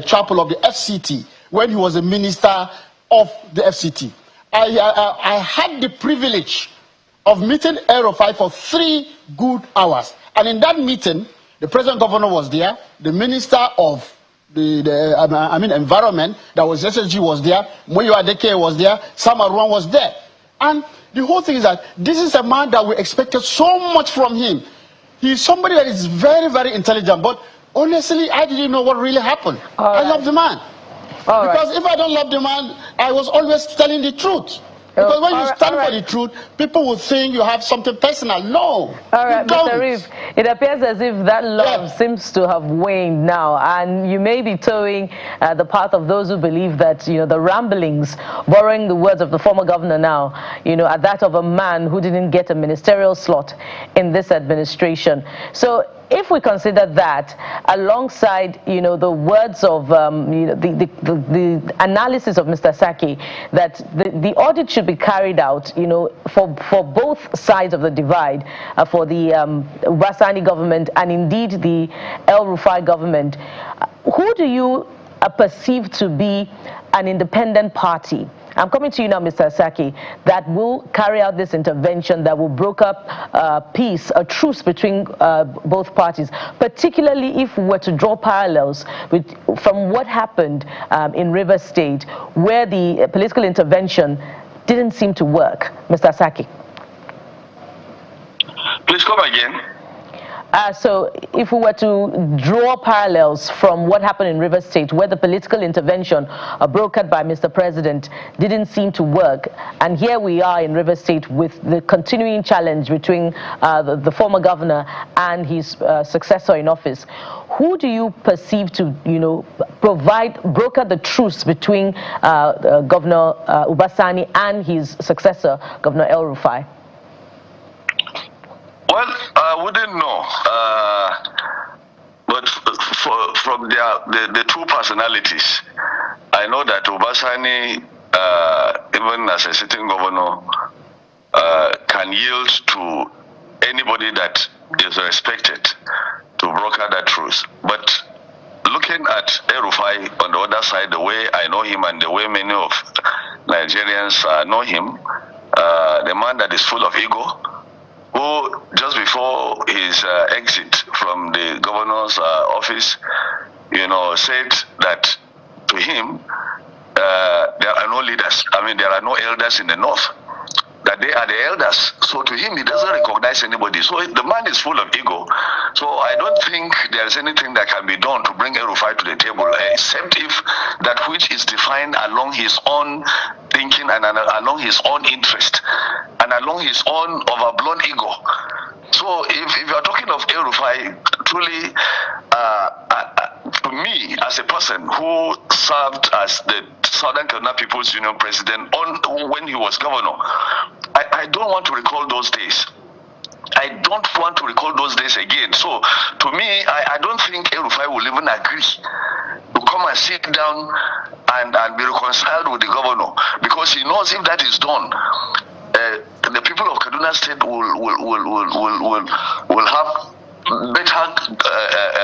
chapel of the FCT when he was a minister of the FCT. I had the privilege of meeting El-Rufai for 3 good hours. And in that meeting, the president governor was there, the minister of the environment, that was SSG was there, Moyo Adeke was there, Sam Aruan was there. And the whole thing is that this is a man that we expected so much from him. He's somebody that is very, very intelligent, but honestly, I didn't know what really happened. I love the man. Because if I don't love the man, I was always telling the truth. Because when you stand for the truth, people will think you have something personal. No, you don't. Mr. Reeve, it appears as if that love seems to have waned now, and you may be towing the path of those who believe that, you know, the ramblings, borrowing the words of the former governor now, you know, are that of a man who didn't get a ministerial slot in this administration. So if we consider that alongside, you know, the words of, you know, the analysis of Mr. Saki, that the audit should be carried out, you know, for both sides of the divide, for the Ubasani government and indeed the El-Rufai government, who do you perceive to be an independent party? I'm coming to you now, Mr. Saki, that will carry out this intervention that will broker up peace, a truce between both parties, particularly if we were to draw parallels from what happened in Rivers State, where the political intervention didn't seem to work. Mr. Saki. Please come again. So if we were to draw parallels from what happened in Rivers State, where the political intervention brokered by Mr. President didn't seem to work, and here we are in Rivers State with the continuing challenge between the former governor and his successor in office, who do you perceive to, you know, broker the truce between Governor Ubasani and his successor, Governor El-Rufai? Well, I wouldn't know, but from the two personalities, I know that Ubasani, even as a sitting governor, can yield to anybody that is respected to broker that truce. But looking at El-Rufai on the other side, the way I know him and the way many of Nigerians know him, the man that is full of ego, who just before his exit from the governor's office, you know, said that to him, there are no leaders. I mean, there are no elders in the north. That they are the elders. So to him, he doesn't recognize anybody. So the man is full of ego. So I don't think there's anything that can be done to bring El-Rufai to the table, except if that which is defined along his own thinking and along his own interest and along his own overblown ego. So if you are talking of El-Rufai, truly, to me, as a person who served as the Southern Kaduna People's Union president when he was governor, I don't want to recall those days. I don't want to recall those days again. So, to me, I don't think El-Rufai will even agree to come and sit down and be reconciled with the governor, because he knows if that is done, the people of Kaduna State will have better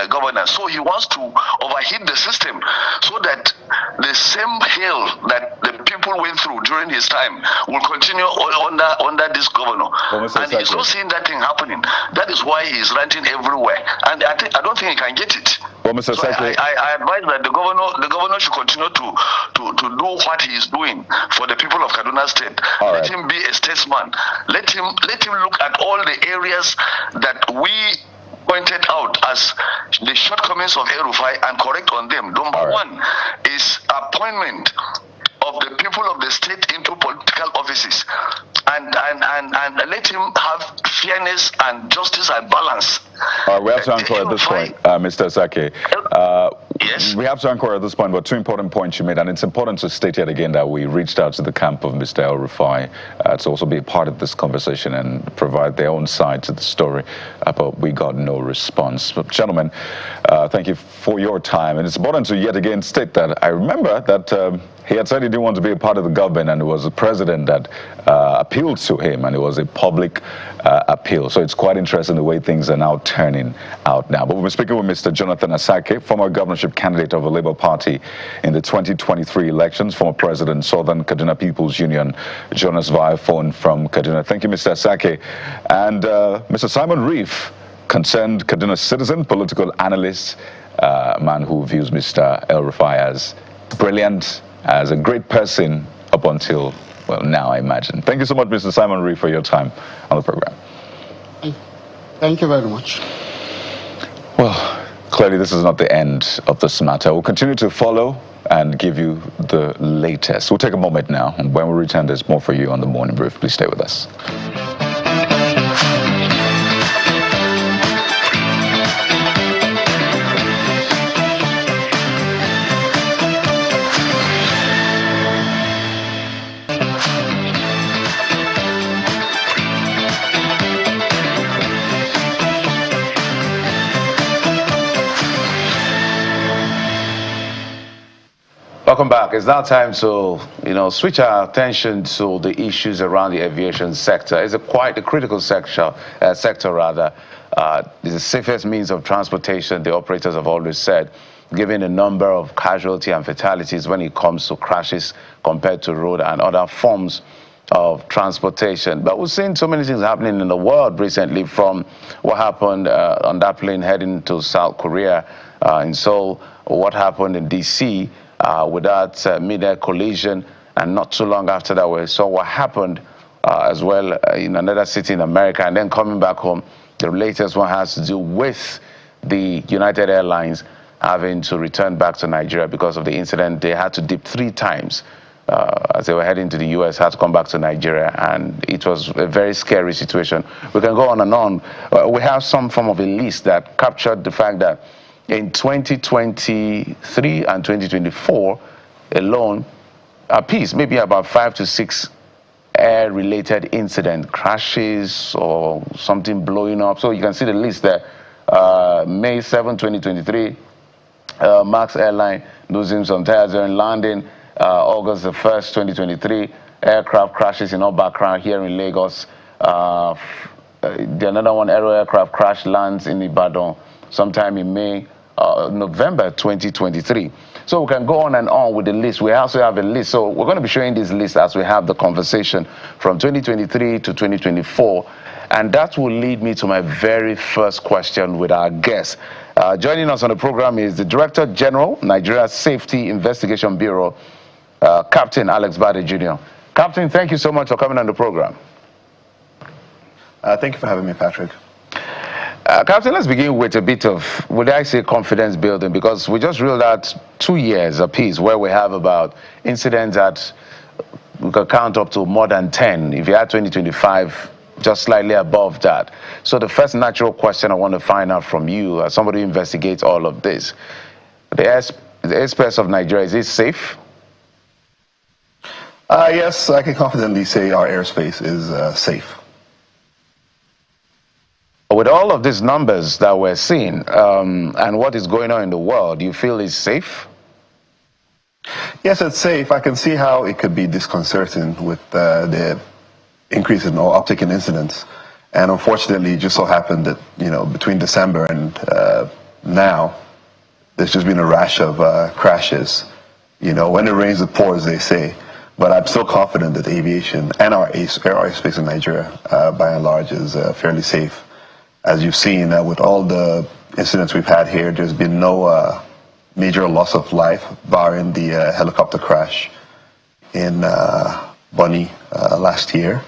governance. So he wants to overheat the system so that the same hell that the people went through during his time will continue under this governor. And he's not seeing that thing happening. That is why he's ranting everywhere. And I don't think he can get it. Well, Mr. So I advise that the governor should continue to do what he is doing for the people of Kaduna State. Let him be a statesman. Let him look at all the areas that we pointed out as the shortcomings of El-Rufai and correct on them. Number one is appointment of the people of the state into political offices, and let him have fairness and justice and balance. We have to anchor at this point, Mr. Saki. Yes. We have to anchor at this point, but two important points you made, and it's important to state yet again that we reached out to the camp of Mr. El-Rufai to also be a part of this conversation and provide their own side to the story, but we got no response. But gentlemen, thank you for your time, and it's important to yet again state that I remember that he had said he didn't want to be a part of the government, and it was the president that appealed to him, and it was a public appeal. So it's quite interesting the way things are now turning out now. But we've been speaking with Mr. Jonathan Asake, former governorship candidate of the Labour Party in the 2023 elections, former president, Southern Kaduna People's Union, joins us via phone from Kaduna. Thank you, Mr. Asake. And Mr. Simon Reeve, concerned Kaduna citizen, political analyst, man who views Mr. El-Rufai as brilliant, as a great person up until well, now I imagine. Thank you so much, Mr. Simon Ree, for your time on the program. Thank you very much. Well, clearly this is not the end of this matter. We'll continue to follow and give you the latest. We'll take a moment now, and when we return, there's more for you on the Morning Brief. Please stay with us. Welcome back. It's now time to, switch our attention to the issues around the aviation sector. It's quite a critical sector. It's the safest means of transportation, the operators have always said, given the number of casualty and fatalities when it comes to crashes compared to road and other forms of transportation. But we've seen so many things happening in the world recently, from what happened on that plane heading to South Korea in Seoul, what happened in D.C., with that mid-air collision, and not too long after that we saw what happened as well in another city in America, and then coming back home. The latest one has to do with the United Airlines having to return back to Nigeria because of the incident. They had to dip 3 times as they were heading to the U.S., had to come back to Nigeria, and it was a very scary situation. We can go on and on. We have some form of a list that captured the fact that in 2023 and 2024 alone, apiece, maybe about 5 to 6 air-related incident crashes or something blowing up. So you can see the list there. May 7, 2023, Max Airline losing some tires during landing. August the 1st, 2023, aircraft crashes in our background here in Lagos. Another one, Aero aircraft crash lands in Ibadan sometime in November 2023. So we can go on and on with the list. We also have a list. So we're going to be showing this list as we have the conversation from 2023 to 2024. And that will lead me to my very first question with our guest. Joining us on the program is the Director General, Nigeria Safety Investigation Bureau, Captain Alex Bade Jr. Captain, thank you so much for coming on the program. Thank you for having me, Patrick. Captain, let's begin with a bit of, would I say, confidence building, because we just reeled out 2 years apiece where we have about incidents that we could count up to more than 10. If you add 2025, just slightly above that. So the first natural question I want to find out from you, as somebody who investigates all of this, the airspace of Nigeria, is it safe? Yes, I can confidently say our airspace is safe. With all of these numbers that we're seeing and what is going on in the world, do you feel it's safe? Yes, it's safe. I can see how it could be disconcerting with the increase in or uptick in incidents. And unfortunately, it just so happened that, between December and now, there's just been a rash of crashes. When it rains, it pours, they say. But I'm still confident that aviation and our airspace in Nigeria, by and large, is fairly safe. As you've seen, with all the incidents we've had here, there's been no major loss of life, barring the helicopter crash in Bonny last year.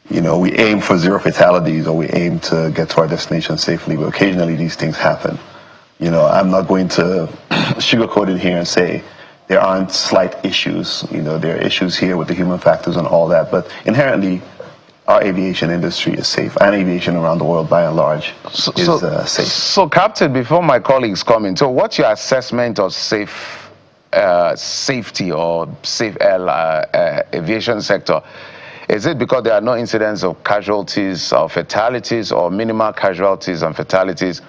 We aim for 0 fatalities, or we aim to get to our destination safely, but occasionally these things happen. I'm not going to sugarcoat it here and say there aren't slight issues. There are issues here with the human factors and all that, but inherently, our aviation industry is safe, and aviation around the world, by and large, is safe. So, Captain, before my colleagues come in, so what's your assessment of safety or safe aviation sector? Is it because there are no incidents of casualties or fatalities, or minimal casualties and fatalities,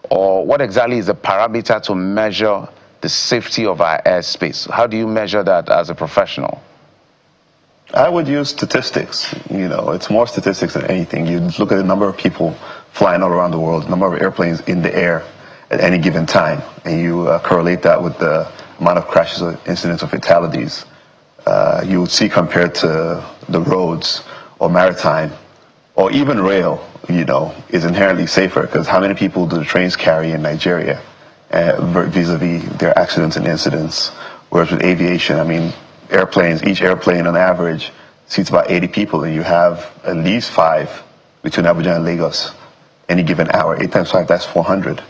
or what exactly is the parameter to measure the safety of our airspace? How do you measure that as a professional? I would use statistics. It's more statistics than anything. You look at the number of people flying all around the world, the number of airplanes in the air at any given time, and you correlate that with the amount of crashes, or incidents, or fatalities. You would see, compared to the roads or maritime or even rail, is inherently safer, because how many people do the trains carry in Nigeria vis-a-vis their accidents and incidents? Whereas with aviation, each airplane on average seats about 80 people, and you have at least 5 between Abuja and Lagos any given hour. 8 times 5, that's 400.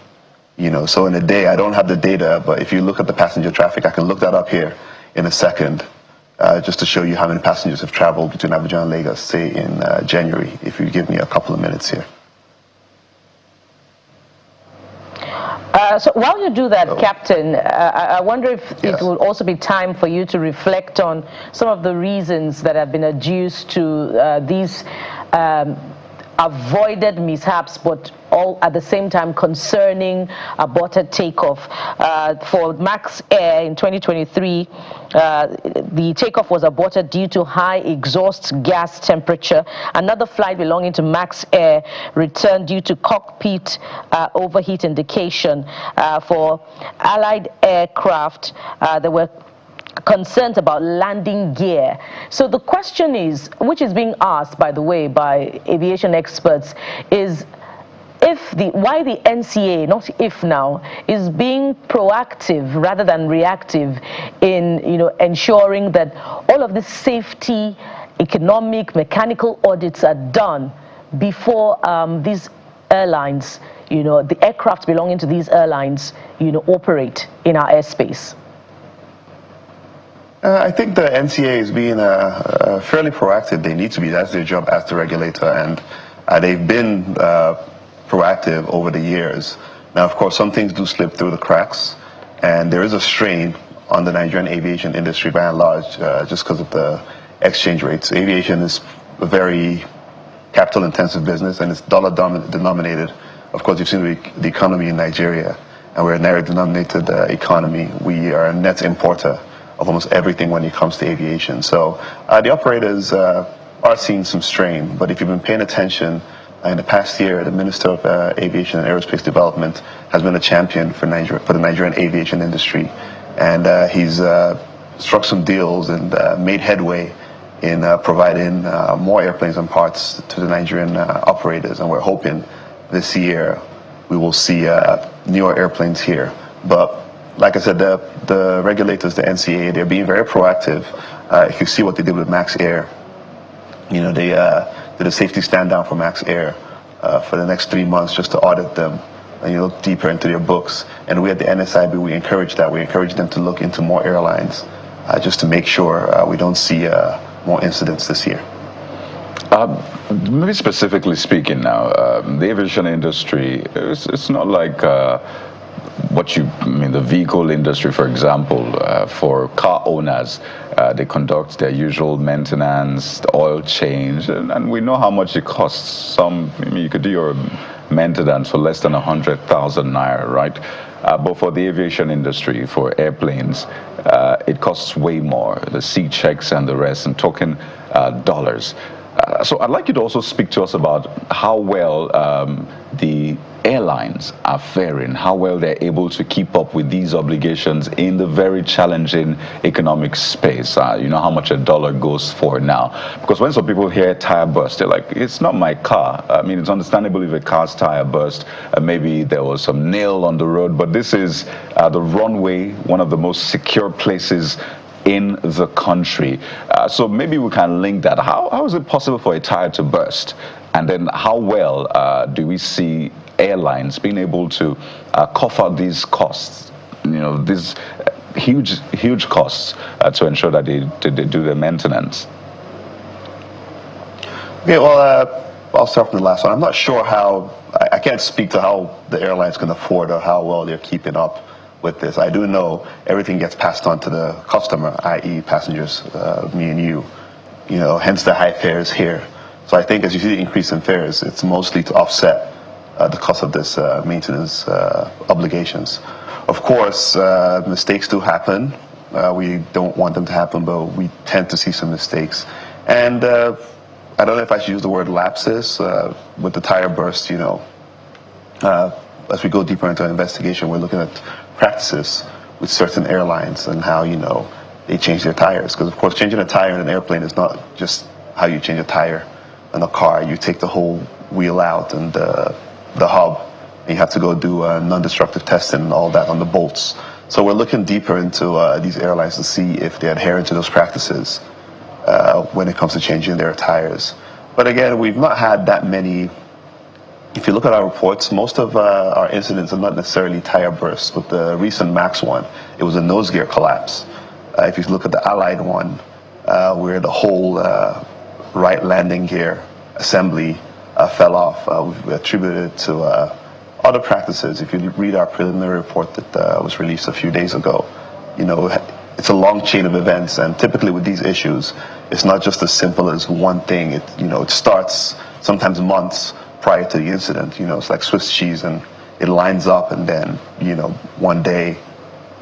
So in a day, I don't have the data, but if you look at the passenger traffic, I can look that up here in a second, just to show you how many passengers have traveled between Abuja and Lagos, say in January, if you give me a couple of minutes here. So while you do that, Captain, I wonder if it will also be time for you to reflect on some of the reasons that have been adduced to these avoided mishaps, but all at the same time concerning aborted takeoff. For Max Air in 2023, the takeoff was aborted due to high exhaust gas temperature. Another flight belonging to Max Air returned due to cockpit overheat indication. For Allied aircraft, there were concerns about landing gear. So the question is, which is being asked, by the way, by aviation experts, is why the NCA, not if now, is being proactive rather than reactive in ensuring that all of the safety, economic, mechanical audits are done before these airlines, the aircraft belonging to these airlines, operate in our airspace. I think the NCA is being fairly proactive. They need to be. That's their job as the regulator, and they've been proactive over the years. Now, of course, some things do slip through the cracks, and there is a strain on the Nigerian aviation industry by and large, just because of the exchange rates. Aviation is a very capital-intensive business, and it's dollar-denominated. Of course, you've seen the economy in Nigeria, and we're a naira-denominated economy. We are a net importer of almost everything when it comes to aviation. So the operators are seeing some strain, but if you've been paying attention, in the past year, the Minister of Aviation and Aerospace Development has been a champion for the Nigerian aviation industry, and he's struck some deals and made headway in providing more airplanes and parts to the Nigerian operators, and we're hoping this year we will see newer airplanes here. But like I said, the regulators, the NCA, they're being very proactive. If you see what they did with Max Air, they did a safety stand down for Max Air for the next 3 months just to audit them and look deeper into their books. And we at the NSIB, we encourage that. We encourage them to look into more airlines just to make sure we don't see more incidents this year. Maybe specifically speaking now, the aviation industry, it's not like the vehicle industry, for example, for car owners, they conduct their usual maintenance, the oil change, and we know how much it costs. You could do your maintenance for less than 100,000 naira, right? But for the aviation industry, for airplanes, it costs way more. The C checks and the rest, and talking dollars. So I'd like you to also speak to us about how well the airlines are faring, how well they're able to keep up with these obligations in the very challenging economic space. How much a dollar goes for now. Because when some people hear tire burst, they're like, it's not my car. It's understandable if a car's tire burst, maybe there was some nail on the road, but this is the runway, one of the most secure places in the country. So maybe we can link that. How is it possible for a tire to burst? And then how well do we see airlines being able to cover these costs, these huge costs to ensure that they do their maintenance? Okay, well, I'll start from the last one. I'm not sure how, I can't speak to how the airlines can afford or how well they're keeping up with this. I do know everything gets passed on to the customer, i.e. passengers, me and you, hence the high fares here. So I think as you see the increase in fares, it's mostly to offset the cost of this maintenance obligations. Of course, mistakes do happen. We don't want them to happen, but we tend to see some mistakes. And I don't know if I should use the word lapses with the tire burst, as we go deeper into our investigation, we're looking at practices with certain airlines and how, they change their tires. Because, of course, changing a tire in an airplane is not just how you change a tire in a car. You take the whole wheel out and the hub, and you have to go do non-destructive testing and all that on the bolts. So we're looking deeper into these airlines to see if they're adhering to those practices. when it comes to changing their tires. But again, we've not had that many. If you look at our reports, most of our incidents are not necessarily tire bursts. With the recent MAX one, it was a nose gear collapse. If you look at the Allied one, where the whole right landing gear assembly fell off, we attributed it to other practices. If you read our preliminary report that was released a few days ago, it's a long chain of events, and typically with these issues, it's not just as simple as one thing. It starts sometimes months prior to the incident. It's like Swiss cheese, and it lines up, and then one day,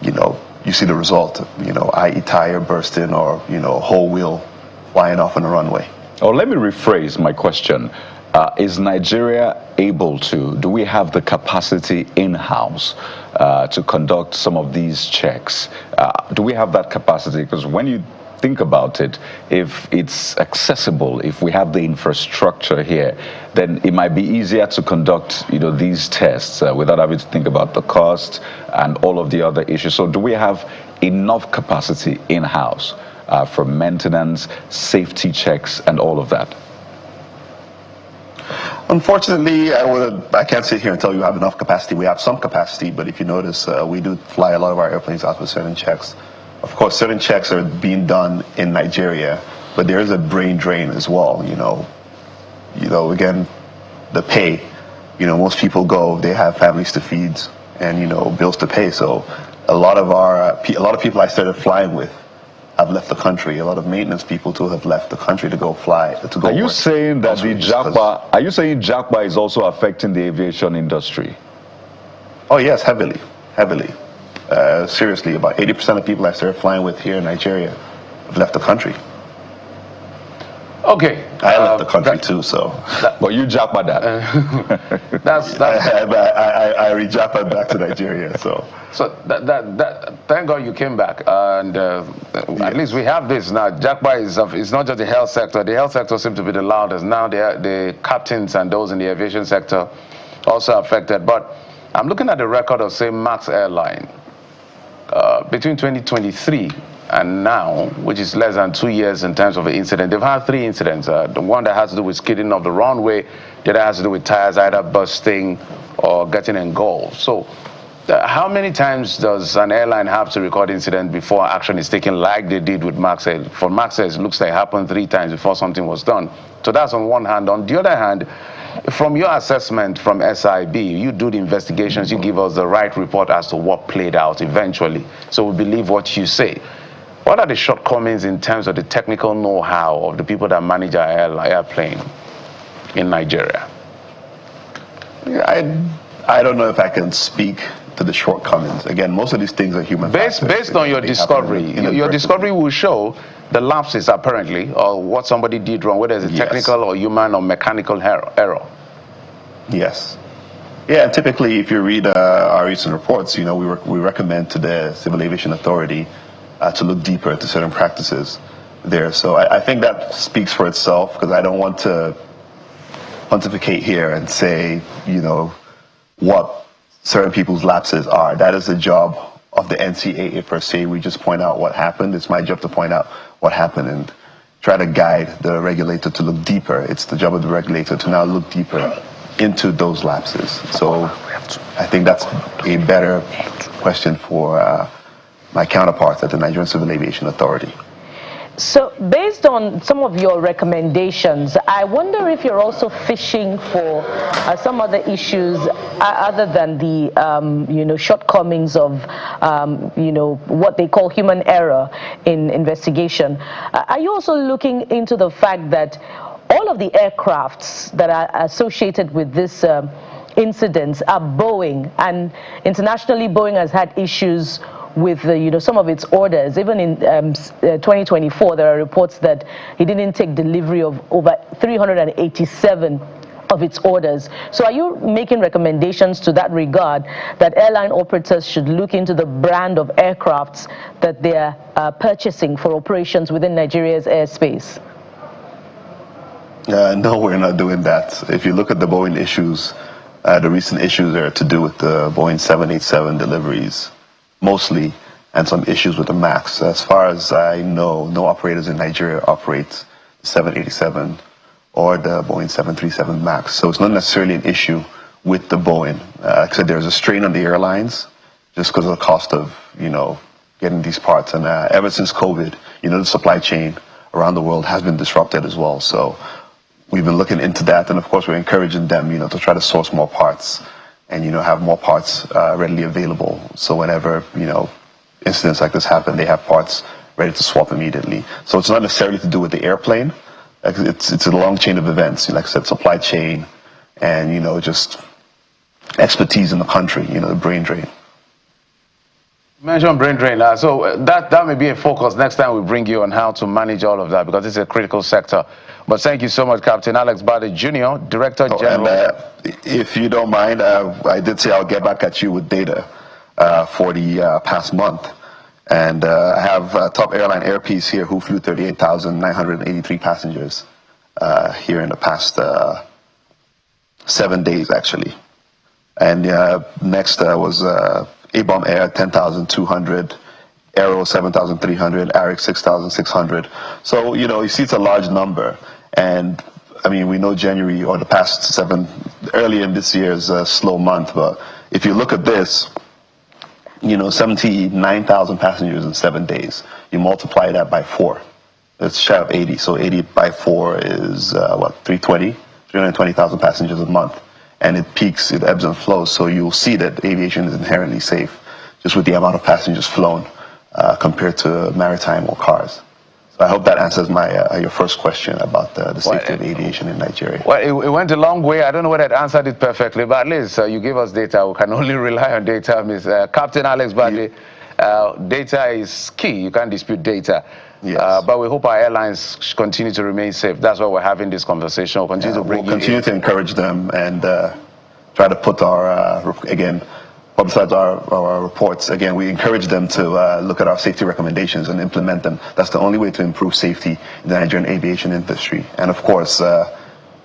you see the result. I.e. tire bursting, or whole wheel flying off on the runway. Oh, let me rephrase my question. Is Nigeria able to, do we have the capacity in-house to conduct some of these checks? Do we have that capacity? Because when you think about it, if it's accessible, if we have the infrastructure here, then it might be easier to conduct these tests without having to think about the cost and all of the other issues. So do we have enough capacity in-house for maintenance, safety checks, and all of that? Unfortunately, I can't sit here and tell you we have enough capacity. We have some capacity, but if you notice, we do fly a lot of our airplanes out with certain checks. Of course, certain checks are being done in Nigeria, but there is a brain drain as well. Again, the pay. Most people go; they have families to feed and bills to pay. So, a lot of people I started flying with have left the country. A lot of maintenance people too have left the country to go fly. Are you saying that the JACBA? Are you saying JACBA is also affecting the aviation industry? Oh yes, heavily. Seriously, about 80% of people I started flying with here in Nigeria have left the country. Okay. I left the country too, so. Well, you JACBA that. I re-JACBA back to Nigeria, so. So thank God you came back, and at least we have this now. JACBA is not just the health sector. The health sector seems to be the loudest. Now the captains and those in the aviation sector also affected. But I'm looking at the record of, say, MAX Airline. Between 2023 and now, which is less than 2 years in terms of the incident, they've had 3 incidents. The one that has to do with skidding off the runway, the other has to do with tires either bursting or getting engulfed. So how many times does an airline have to record incident before action is taken, like they did with MAX Air? For MAX Air, it looks like it happened 3 times before something was done. So that's on one hand. On the other hand, from your assessment from SIB, you do the investigations, you give us the right report as to what played out eventually. So we believe what you say. What are the shortcomings in terms of the technical know-how of the people that manage our airplane in Nigeria? I don't know if I can speak to the shortcomings. Again, most of these things are human factors. Based on your discovery, your discovery will show the lapses apparently, or what somebody did wrong, whether it's a technical or human or mechanical error. Yes. Yeah, and typically if you read our recent reports, we recommend to the Civil Aviation Authority to look deeper into certain practices there. So I think that speaks for itself, because I don't want to pontificate here and say, what certain people's lapses are. That is the job of the NCAA per se. We just point out what happened. It's my job to point out what happened and try to guide the regulator to look deeper. It's the job of the regulator to now look deeper into those lapses. So I think that's a better question for my counterparts at the Nigerian Civil Aviation Authority. So based on some of your recommendations, I wonder if you're also fishing for some other issues other than the shortcomings of what they call human error in investigation. Are you also looking into the fact that all of the aircrafts that are associated with this incidents are Boeing, and internationally Boeing has had issues with some of its orders? Even in 2024, there are reports that he didn't take delivery of over 387 of its orders. So are you making recommendations to that regard, that airline operators should look into the brand of aircrafts that they're purchasing for operations within Nigeria's airspace? No, we're not doing that. If you look at the Boeing issues, the recent issues are to do with the Boeing 787 deliveries, mostly, and some issues with the MAX. As far as I know, no operators in Nigeria operate the 787 or the Boeing 737 MAX. So it's not necessarily an issue with the Boeing. Like I said, there's a strain on the airlines just because of the cost of, getting these parts. And ever since COVID, the supply chain around the world has been disrupted as well. So we've been looking into that. And of course, we're encouraging them, to try to source more parts and, have more parts readily available. So whenever, incidents like this happen, they have parts ready to swap immediately. So it's not necessarily to do with the airplane. It's a long chain of events. Like I said, supply chain and, just expertise in the country, the brain drain. You mentioned brain drain. So that may be a focus next time we bring you on how to manage all of that, because it's a critical sector. But thank you so much, Captain Alex Bade Jr., Director General. And, if you don't mind, I did say I'll get back at you with data for the past month. And I have top airline Airpeace here who flew 38,983 passengers here in the past 7 days, actually. And next was A-Bomb Air, 10,200, Aero, 7,300, Arik, 6,600. So, you see it's a large number. And, we know January or the past early in this year is a slow month. But if you look at this, 79,000 passengers in 7 days. You multiply that by 4. It's shy of 80. So 80 by 4 is, 320,000 passengers a month. And it peaks, it ebbs and flows. So you'll see that aviation is inherently safe just with the amount of passengers flown compared to maritime or cars. So I hope that answers your first question about the safety of aviation in Nigeria. Well, it went a long way. I don't know whether it answered it perfectly, but at least you gave us data. We can only rely on data. Captain Alex Bade, data is key. You can't dispute data. Yes. But we hope our airlines continue to remain safe. That's why we're having this conversation. We'll continue to encourage them and try to put publicize our reports. Again, we encourage them to look at our safety recommendations and implement them. That's the only way to improve safety in the Nigerian aviation industry. And of course,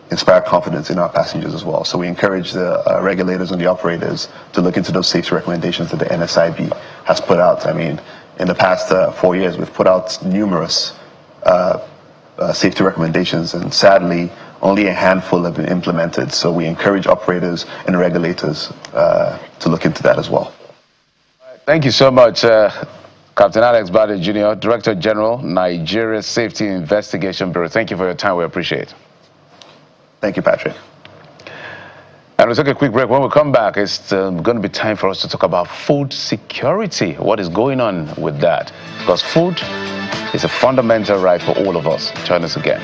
inspire confidence in our passengers as well. So we encourage the regulators and the operators to look into those safety recommendations that the NSIB has put out. In the past 4 years, we've put out numerous safety recommendations, and sadly, only a handful have been implemented. So we encourage operators and regulators to look into that as well. Thank you so much, Captain Alex Bade Jr., Director General, Nigeria Safety Investigation Bureau. Thank you for your time. We appreciate it. Thank you, Patrick. And we'll take a quick break. When we come back, it's going to be time for us to talk about food security. What is going on with that? Because food is a fundamental right for all of us. Join us again.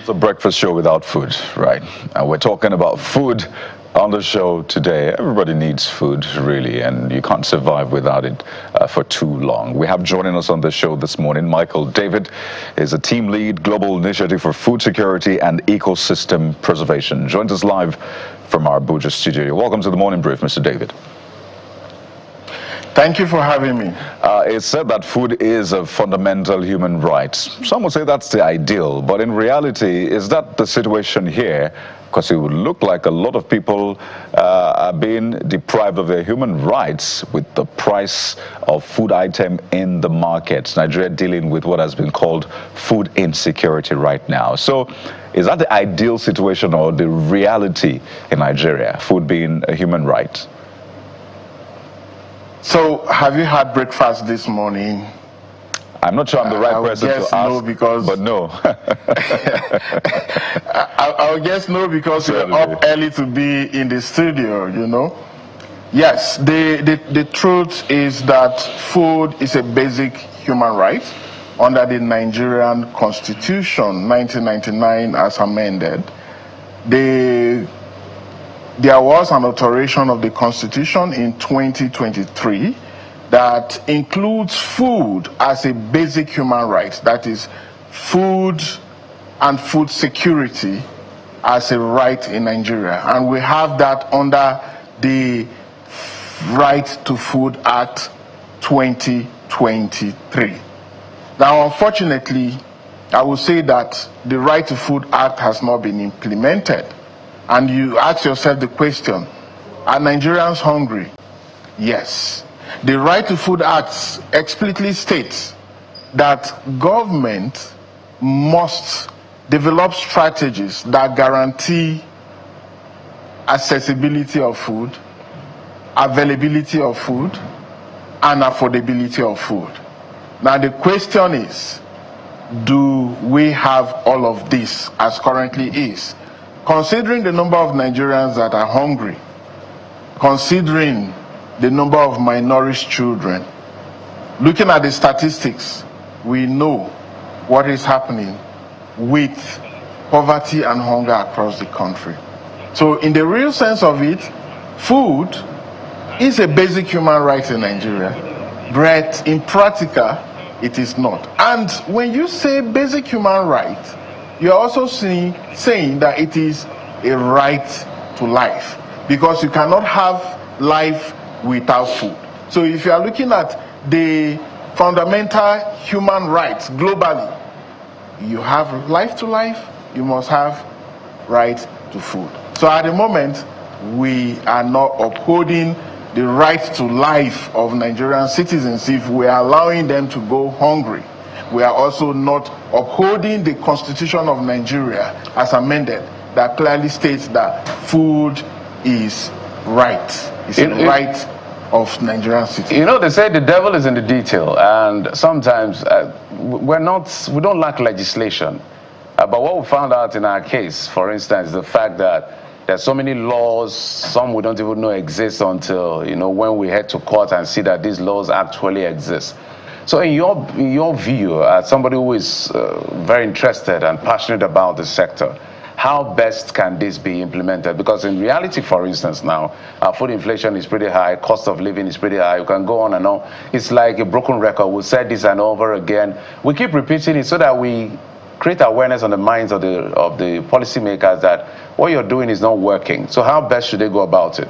A breakfast show without food, right? And we're talking about food on the show today. Everybody needs food, really, and you can't survive without it for too long. We have joining us on the show this morning, Michael David is a team lead, Global Initiative for Food Security and Ecosystem Preservation. Joins us live from our Abuja studio. Welcome to the Morning Brief, Mr. David. Thank you for having me. It's said that food is a fundamental human right. Some would say that's the ideal, but in reality, is that the situation here? Because it would look like a lot of people are being deprived of their human rights with the price of food item in the markets. Nigeria dealing with what has been called food insecurity right now. So is that the ideal situation or the reality in Nigeria, food being a human right? So, have you had breakfast this morning? I'm not sure I'm the right person to ask, no, because but no. I would guess no, because you're up early to be in the studio, Yes, the truth is that food is a basic human right under the Nigerian Constitution, 1999 as amended. There was an alteration of the Constitution in 2023 that includes food as a basic human right. That is, food and food security as a right in Nigeria. And we have that under the Right to Food Act 2023. Now, unfortunately, I will say that the Right to Food Act has not been implemented. And you ask yourself the question, are Nigerians hungry? Yes. The Right to Food Act explicitly states that government must develop strategies that guarantee accessibility of food, availability of food, and affordability of food. Now the question is, do we have all of this as currently is? Considering the number of Nigerians that are hungry, considering the number of malnourished children, looking at the statistics, we know what is happening with poverty and hunger across the country. So in the real sense of it, food is a basic human right in Nigeria, but in practical, it is not. And when you say basic human right, you're also saying that it is a right to life, because you cannot have life without food. So if you are looking at the fundamental human rights globally, you have life to life, you must have right to food. So at the moment, we are not upholding the right to life of Nigerian citizens if we are allowing them to go hungry. We are also not upholding the Constitution of Nigeria as amended that clearly states that food is right. It's a right of Nigerian citizens. You know, they say the devil is in the detail, and sometimes we don't lack legislation. But what we found out in our case, for instance, the fact that there's so many laws, some we don't even know exist until, you know, when we head to court and see that these laws actually exist. So in your view, as somebody who is very interested and passionate about the sector, how best can this be implemented? Because in reality, for instance, now, food inflation is pretty high, cost of living is pretty high, you can go on and on. It's like a broken record. We'll say this and over again. We keep repeating it so that we create awareness on the minds of the policymakers that what you're doing is not working. So how best should they go about it?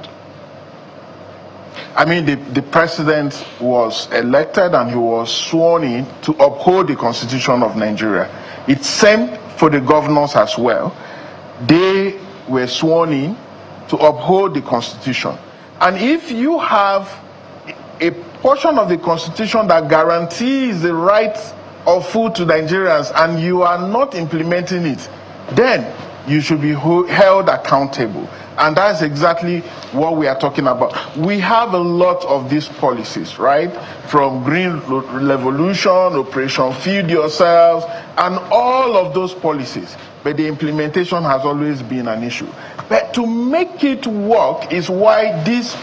I mean, the president was elected and he was sworn in to uphold the Constitution of Nigeria. It's same for the governors as well. They were sworn in to uphold the Constitution. And if you have a portion of the Constitution that guarantees the right of food to Nigerians and you are not implementing it, then you should be held accountable. And that's exactly what we are talking about. We have a lot of these policies, right? From Green Revolution, Operation Feed Yourselves, and all of those policies. But the implementation has always been an issue. But to make it work is why this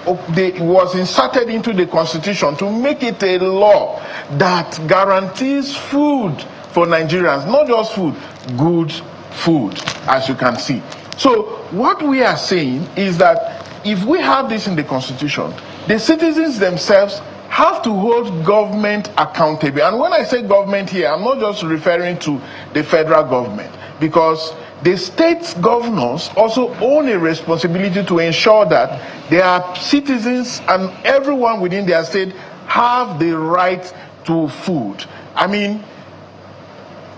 was inserted into the Constitution, to make it a law that guarantees food for Nigerians. Not just food, good food, as you can see. So what we are saying is that if we have this in the Constitution, the citizens themselves have to hold government accountable. And when I say government here, I'm not just referring to the federal government, because the state governors also own a responsibility to ensure that their citizens and everyone within their state have the right to food. I mean,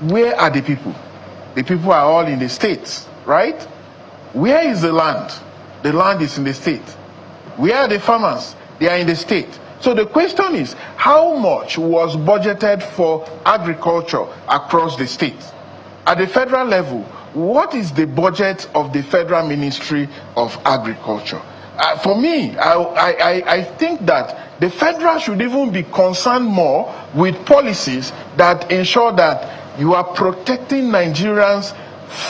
where are the people? The people are all in the states, right? Where is the land? The land is in the state. Where are the farmers? They are in the state. So the question is, how much was budgeted for agriculture across the state? At the federal level, what is the budget of the Federal Ministry of Agriculture? For me, I think that the federal should even be concerned more with policies that ensure that you are protecting Nigerians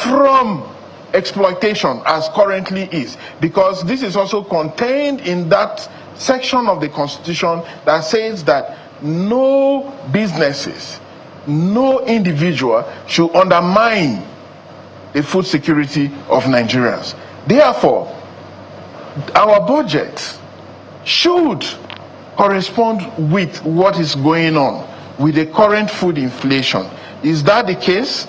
from exploitation as currently is, because this is also contained in that section of the Constitution that says that no businesses, no individual should undermine the food security of Nigerians. Therefore, our budget should correspond with what is going on with the current food inflation. Is that the case?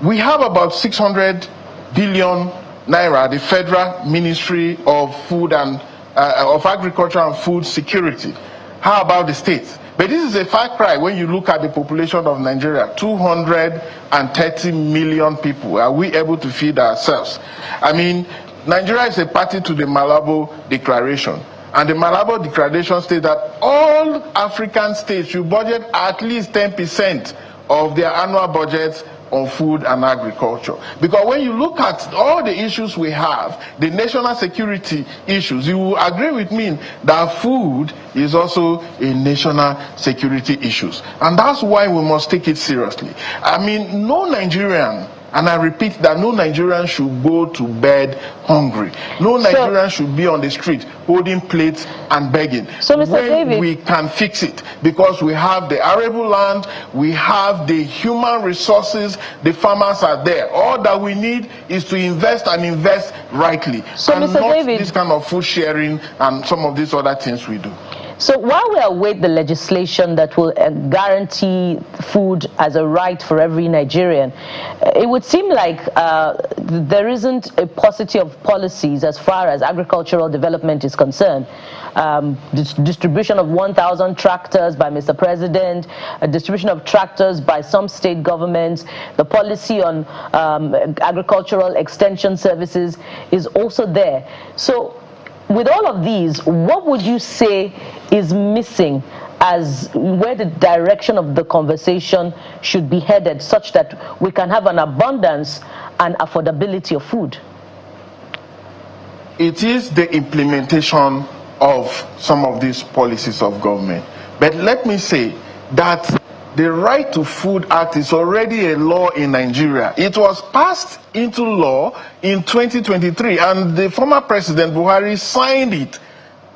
We have about 600 billion naira, the Federal Ministry of Food and of agriculture and food security. How about the states? But this is a far cry when you look at the population of Nigeria, 230 million people. Are we able to feed ourselves? I mean, Nigeria is a party to the Malabo Declaration. And the Malabo Declaration states that all African states should budget at least 10% of their annual budgets on food and agriculture. Because when you look at all the issues we have, the national security issues, you will agree with me that food is also a national security issue. And that's why we must take it seriously. I mean, no Nigerian, and I repeat that no Nigerian should go to bed hungry. No Nigerian should be on the street holding plates and begging. So, Mr. David, we can fix it, because we have the arable land, we have the human resources, the farmers are there. All that we need is to invest and invest rightly. So, and Mr. not David, this kind of food sharing and some of these other things we do. So while we await the legislation that will guarantee food as a right for every Nigerian, it would seem like there isn't a paucity of policies as far as agricultural development is concerned. Distribution of 1,000 tractors by Mr. President, a distribution of tractors by some state governments, the policy on agricultural extension services is also there. So with all of these, what would you say is missing as where the direction of the conversation should be headed, such that we can have an abundance and affordability of food? It is the implementation of some of these policies of government. But let me say that the Right to Food Act is already a law in Nigeria. It was passed into law in 2023, and the former President Buhari signed it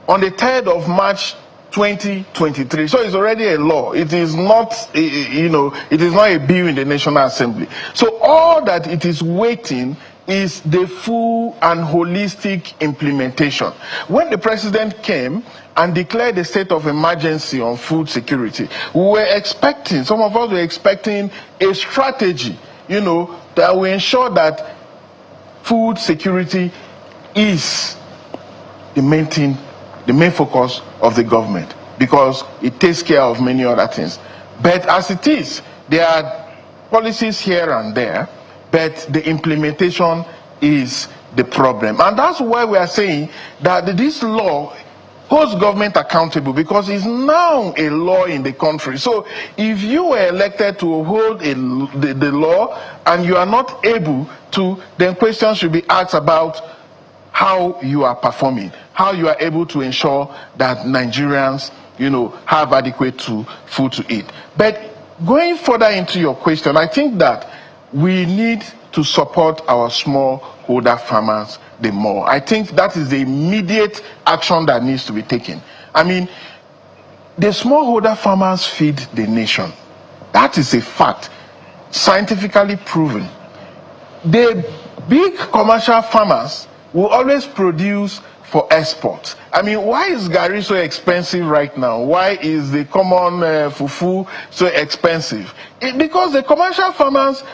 on the 3rd of March 2023. So it's already a law. It is not, it is not a bill in the National Assembly. So all that it is waiting is the full and holistic implementation. When the president came and declared the state of emergency on food security, we were expecting, some of us were expecting a strategy, that will ensure that food security is the main thing, the main focus of the government, because it takes care of many other things. But as it is, there are policies here and there, but the implementation is the problem. And that's why we are saying that this law holds government accountable, because it's now a law in the country. So if you were elected to hold the law and you are not able to, then questions should be asked about how you are performing, how you are able to ensure that Nigerians, have adequate food to eat. But going further into your question, I think that we need to support our smallholder farmers the more. I think that is the immediate action that needs to be taken. I mean, the smallholder farmers feed the nation. That is a fact, scientifically proven. The big commercial farmers will always produce for export. I mean, why is Gari so expensive right now? Why is the common fufu so expensive? Because the commercial farmers,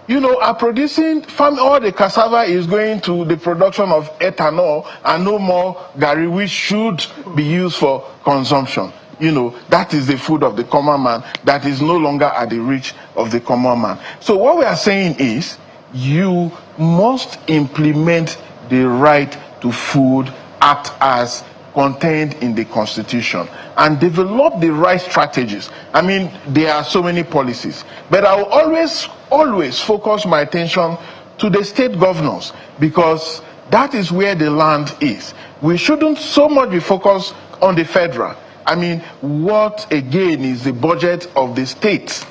are producing, all the cassava is going to the production of ethanol and no more Gari, which should be used for consumption. That is the food of the common man that is no longer at the reach of the common man. So what we are saying is, you must implement the Right to Food Act as contained in the Constitution and develop the right strategies. I mean, there are so many policies, but I will always focus my attention to the state governors, because that is where the land is. We shouldn't so much be focused on the federal. I mean, what again is the budget of the states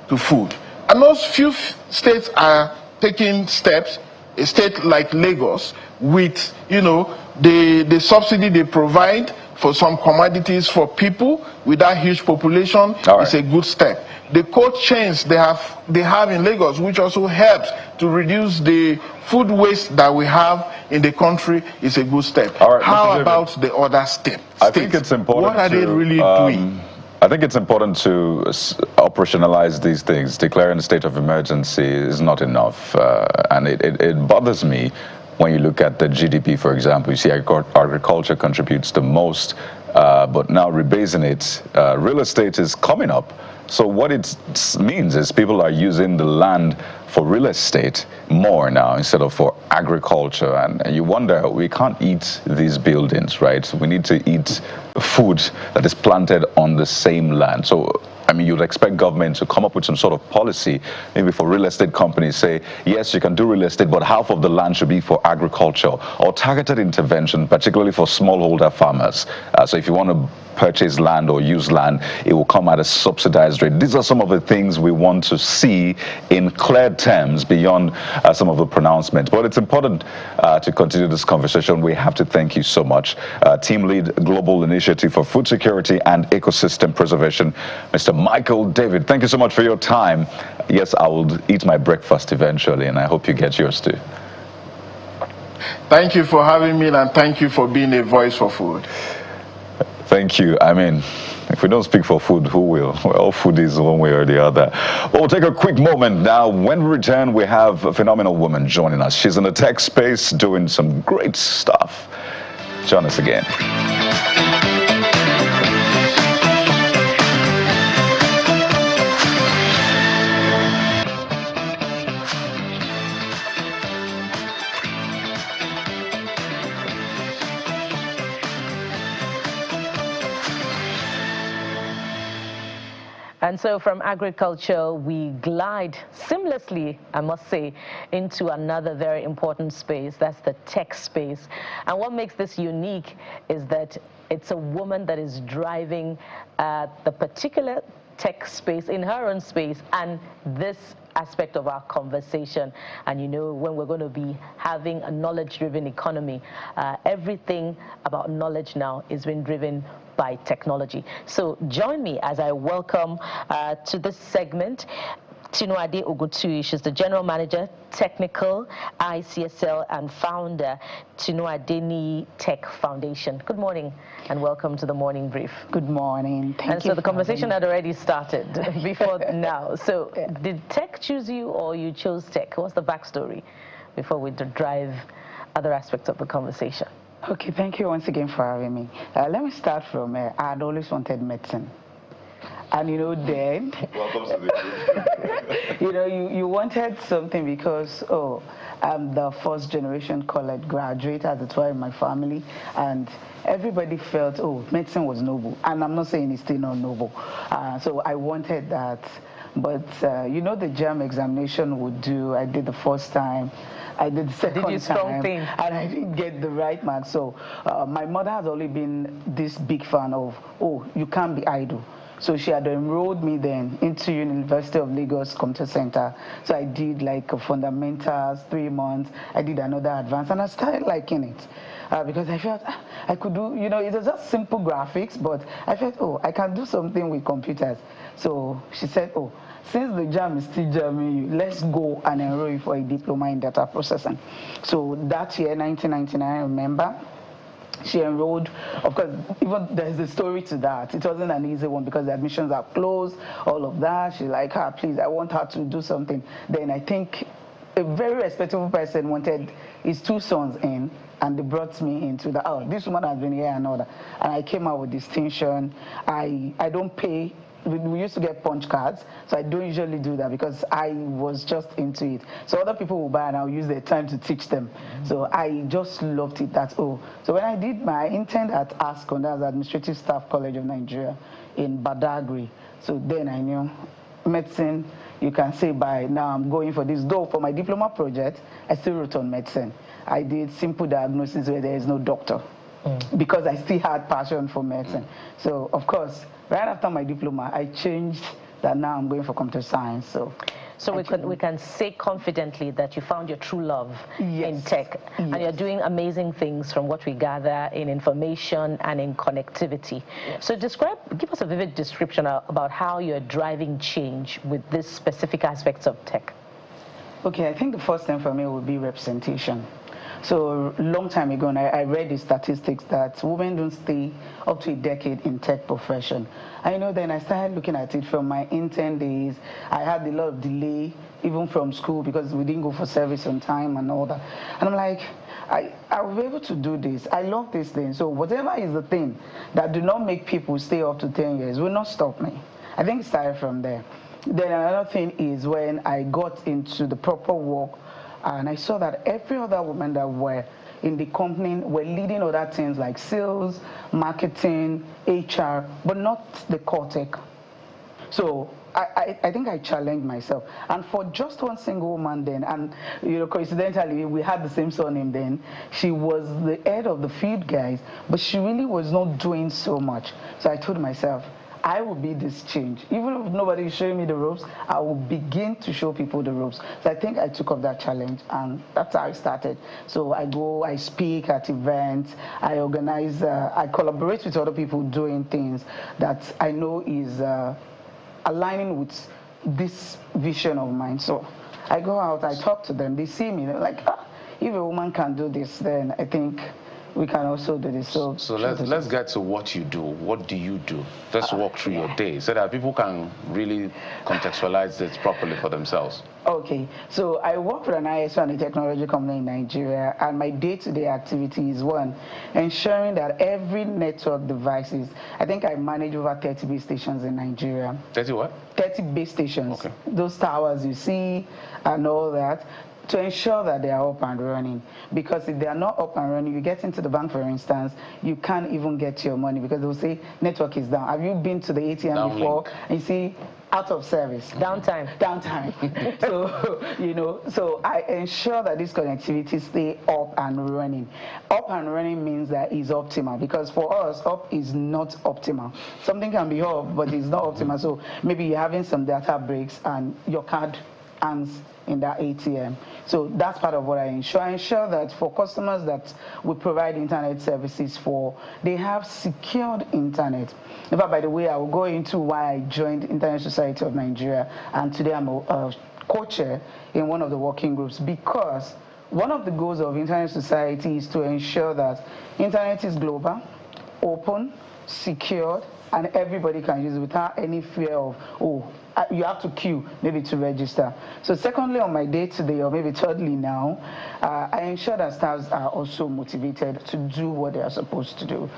to food? And those few states are taking steps. A state like Lagos, with the subsidy they provide for some commodities for people with that huge population, is a good step. The cold chains they have in Lagos, which also helps to reduce the food waste that we have in the country, is a good step. How about the other states? I think it's important. What are they really doing? I think it's important to operationalize these things. Declaring a state of emergency is not enough, and it bothers me when you look at the GDP, for example, you see agriculture contributes the most, but now rebasing it, real estate is coming up. So what it means is people are using the land for real estate more now instead of for agriculture. And you wonder, we can't eat these buildings, right? We need to eat food that is planted on the same land. So, I mean, you'd expect government to come up with some sort of policy, maybe for real estate companies, say, yes, you can do real estate, but half of the land should be for agriculture, or targeted intervention, particularly for smallholder farmers. So if you want to purchase land or use land, it will come at a subsidized rate. These are some of the things we want to see in clear terms beyond some of the pronouncements. But it's important to continue this conversation. We have to thank you so much. Team Lead Global Initiative for Food Security and Ecosystem Preservation, Mr. Michael David. Thank you so much for your time. Yes, I will eat my breakfast eventually, and I hope you get yours too. Thank you for having me, and thank you for being a voice for food. Thank you. I mean, if we don't speak for food, who will? Well, food is one way or the other. We'll take a quick moment now. When we return, we have a phenomenal woman joining us. She's in the tech space doing some great stuff. Join us again. And so from agriculture, we glide seamlessly, I must say, into another very important space. That's the tech space. And what makes this unique is that it's a woman that is driving the particular tech space in her own space and this aspect of our conversation. And you know, when we're going to be having a knowledge-driven economy, everything about knowledge now is being driven by technology. So join me as I welcome to this segment Tinuade Ogutui. She's the General Manager, Technical, ICSL, and founder, Tinuade Tech Foundation. Good morning and welcome to the Morning Brief. Good morning. Thank you. And so the conversation had already started before now. So did tech choose you or you chose tech? What's the backstory before we drive other aspects of the conversation? Okay, thank you once again for having me. Let me start from, I had always wanted medicine. And you know, then, welcome to the group. You know, you wanted something because, I'm the first generation college graduate, as it were, in my family. And everybody felt, medicine was noble. And I'm not saying it's still not noble. So I wanted that. But, you know, the JAM examination would do, I did the first time. I did the second time, and I didn't get the right mark. So my mother has always been this big fan of, you can't be idle. So she had enrolled me then into University of Lagos Computer Center. So I did like fundamentals, 3 months. I did another advanced, and I started liking it because I felt I could do, you know, it was just simple graphics, but I felt, I can do something with computers. So she said, since the JAM is still jamming you, let's go and enroll you for a diploma in data processing. So that year, 1999, I remember, she enrolled. Of course, even there's a story to that. It wasn't an easy one because the admissions are closed, all of that. She's like, please, I want her to do something. Then I think a very respectable person wanted his 2 sons in, and they brought me into the, this woman has been here and all that. And I came out with distinction. I don't pay. We used to get punch cards, so I don't usually do that because I was just into it. So other people will buy and I'll use their time to teach them. So I just loved it. So when I did my intern at ASCON, that's Administrative Staff College of Nigeria in Badagry, so then I knew medicine, you can say by now I'm going for this. Though for my diploma project, I still wrote on medicine. I did simple diagnosis where there is no doctor. Because I still had passion for medicine. So, of course, right after my diploma, I changed that now I'm going for computer science. So we can say confidently that you found your true love in tech. Yes. And you're doing amazing things from what we gather in information and in connectivity. Yes. So give us a vivid description about how you're driving change with these specific aspects of tech. Okay, I think the first thing for me would be representation. So a long time ago, and I read the statistics that women don't stay up to a decade in tech profession. I know then I started looking at it from my intern days. I had a lot of delay, even from school, because we didn't go for service on time and all that. And I'm like, I will be able to do this. I love this thing. So whatever is the thing that do not make people stay up to 10 years will not stop me. I think it started from there. Then another thing is when I got into the proper work, and I saw that every other woman that were in the company were leading other things like sales, marketing, HR, but not the core tech. So I think I challenged myself. And for just one single woman then, and coincidentally, we had the same surname then, she was the head of the field guys, but she really was not doing so much. So I told myself, I will be this change. Even if nobody is showing me the ropes, I will begin to show people the ropes. So I think I took up that challenge, and that's how I started. So I go, I speak at events, I organize, I collaborate with other people doing things that I know is aligning with this vision of mine. So I go out, I talk to them, they see me, they're like, if a woman can do this, then I think we can also do this. So let's get to what you do. What do you do? Let's walk through your day so that people can really contextualize this properly for themselves. Okay, so I work for an ISO and a technology company in Nigeria, and my day-to-day activity is one, ensuring that every network devices, I think I manage over 30 base stations in Nigeria. 30 what? 30 base stations. Okay. Those towers you see and all that, to ensure that they are up and running. Because if they are not up and running, you get into the bank, for instance, you can't even get your money because they'll say network is down. Have you been to the ATM before and you see out of service? Downtime. So, so I ensure that this connectivity stay up and running. Up and running means that it's optimal, because for us, up is not optimal. Something can be up, but it's not optimal. So maybe you're having some data breaks and your card hangs in that ATM. So that's part of what I ensure. I ensure that for customers that we provide internet services for, they have secured internet. In fact, by the way, I will go into why I joined Internet Society of Nigeria, and today I'm a co-chair in one of the working groups, because one of the goals of Internet Society is to ensure that internet is global, open, secured, and everybody can use it without any fear of, you have to queue maybe to register. So secondly, on my day-to-day, or maybe thirdly now, I ensure that staffs are also motivated to do what they are supposed to do.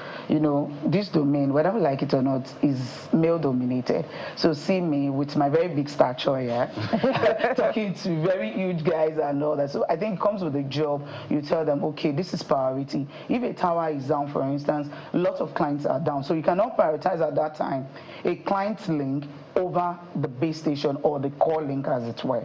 This domain, whether we like it or not, is male-dominated. So see me with my very big stature here, talking to very huge guys and all that. So I think it comes with the job. You tell them, okay, this is priority. If a tower is down, for instance, lots of clients are down. So you cannot prioritize at that time a client link over the base station or the core link, as it were.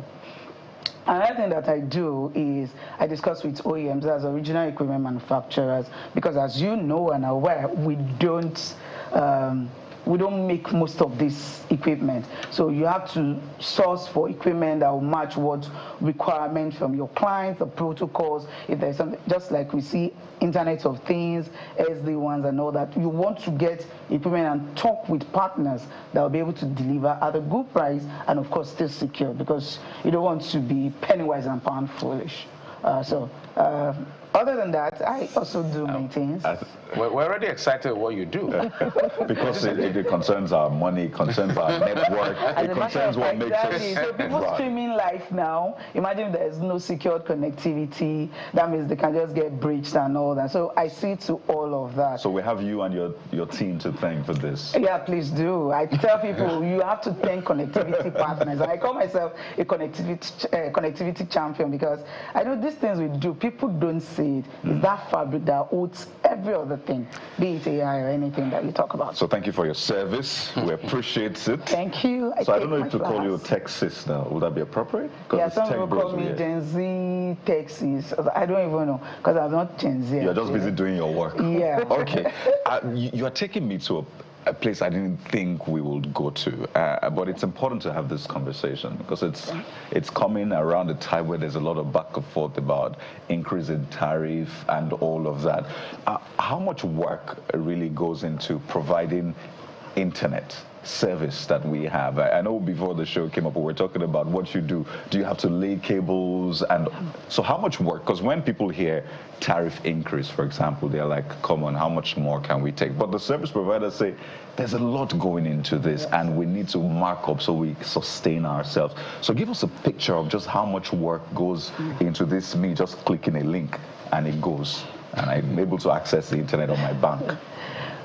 Another thing that I do is I discuss with OEMs, as original equipment manufacturers, because as you know and are aware, we don't make most of this equipment. So you have to source for equipment that will match what requirements from your clients, the protocols. If there's something, just like we see Internet of Things, SD-WANs and all that, you want to get equipment and talk with partners that will be able to deliver at a good price and of course still secure, because you don't want to be penny wise and pound foolish. Other than that, I also do maintenance. We're already excited what you do. Because it concerns our money, concerns our network, it concerns what makes us. So people streaming live now, imagine there's no secured connectivity, that means they can just get breached and all that. So I see to all of that. So we have you and your team to thank for this. Yeah, please do. I tell people you have to thank connectivity partners. I call myself a connectivity champion, because I know these things we do, people don't see it. It's that fabric that holds every other thing, be it AI or anything that you talk about. So thank you for your service. We appreciate it. Thank you. So I don't know if to call you a tech sis now. Would that be appropriate? Yeah, some people call me Gen Z tech sis. I don't even know, because I'm not Gen Z. You're just busy doing your work. Yeah. Okay. You are taking me to a place I didn't think we would go to, but it's important to have this conversation, because it's coming around a time where there's a lot of back and forth about increase in tariff and all of that. How much work really goes into providing internet service that we have? I know before the show came up, we were talking about what you do. Do you have to lay cables? And so how much work? Because when people hear tariff increase, for example, they're like, come on, how much more can we take? But the service providers say, there's a lot going into this, and we need to mark up so we sustain ourselves. So give us a picture of just how much work goes into this, me just clicking a link and it goes, and I'm able to access the internet on my bank.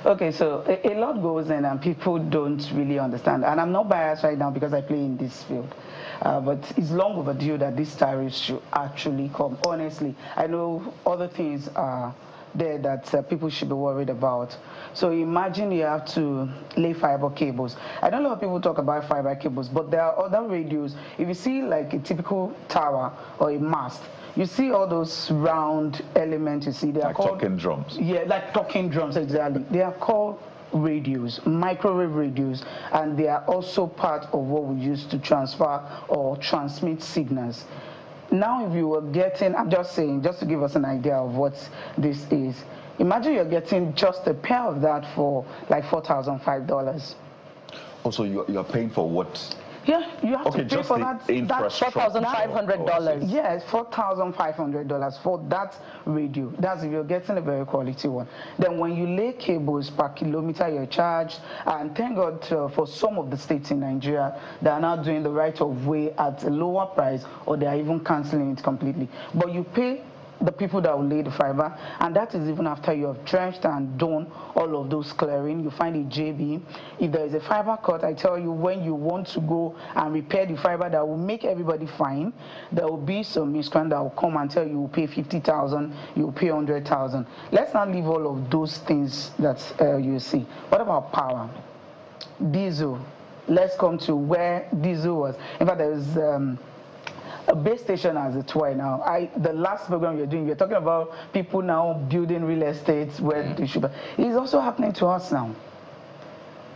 Okay, so a lot goes in and people don't really understand. And I'm not biased right now because I play in this field. But it's long overdue that these tariffs should actually come. Honestly, I know other things are there that people should be worried about. So imagine you have to lay fiber cables. I know a lot of people talk about fiber cables, but there are other radios. If you see like a typical tower or a mast, you see all those round elements you see. They are like called talking drums. Yeah, like talking drums, exactly. They are called radios, microwave radios, and they are also part of what we use to transfer or transmit signals. Now, if you were getting, I'm just saying, just to give us an idea of what this is, imagine you're getting just a pair of that for like $4,005. Also, you're paying for what? Yeah, you have to pay just for the that. infrastructure. $4,500. Yes, $4,500 for that radio. That's if you're getting a very quality one. Then when you lay cables per kilometer, you're charged. And thank God for some of the states in Nigeria, they are now doing the right of way at a lower price, or they are even canceling it completely. But you pay the people that will lay the fiber, and that is even after you have trenched and done all of those clearing. You find a JB. If there is a fiber cut, I tell you, when you want to go and repair the fiber that will make everybody fine, there will be some miscreant that will come and tell you will pay 50,000, you will pay 100,000. Let's not leave all of those things that you see. What about power? Diesel. Let's come to where diesel was. In fact, there is a base station as it were now. The last program you're doing, you're talking about people now building real estate where they should be. It's also happening to us now.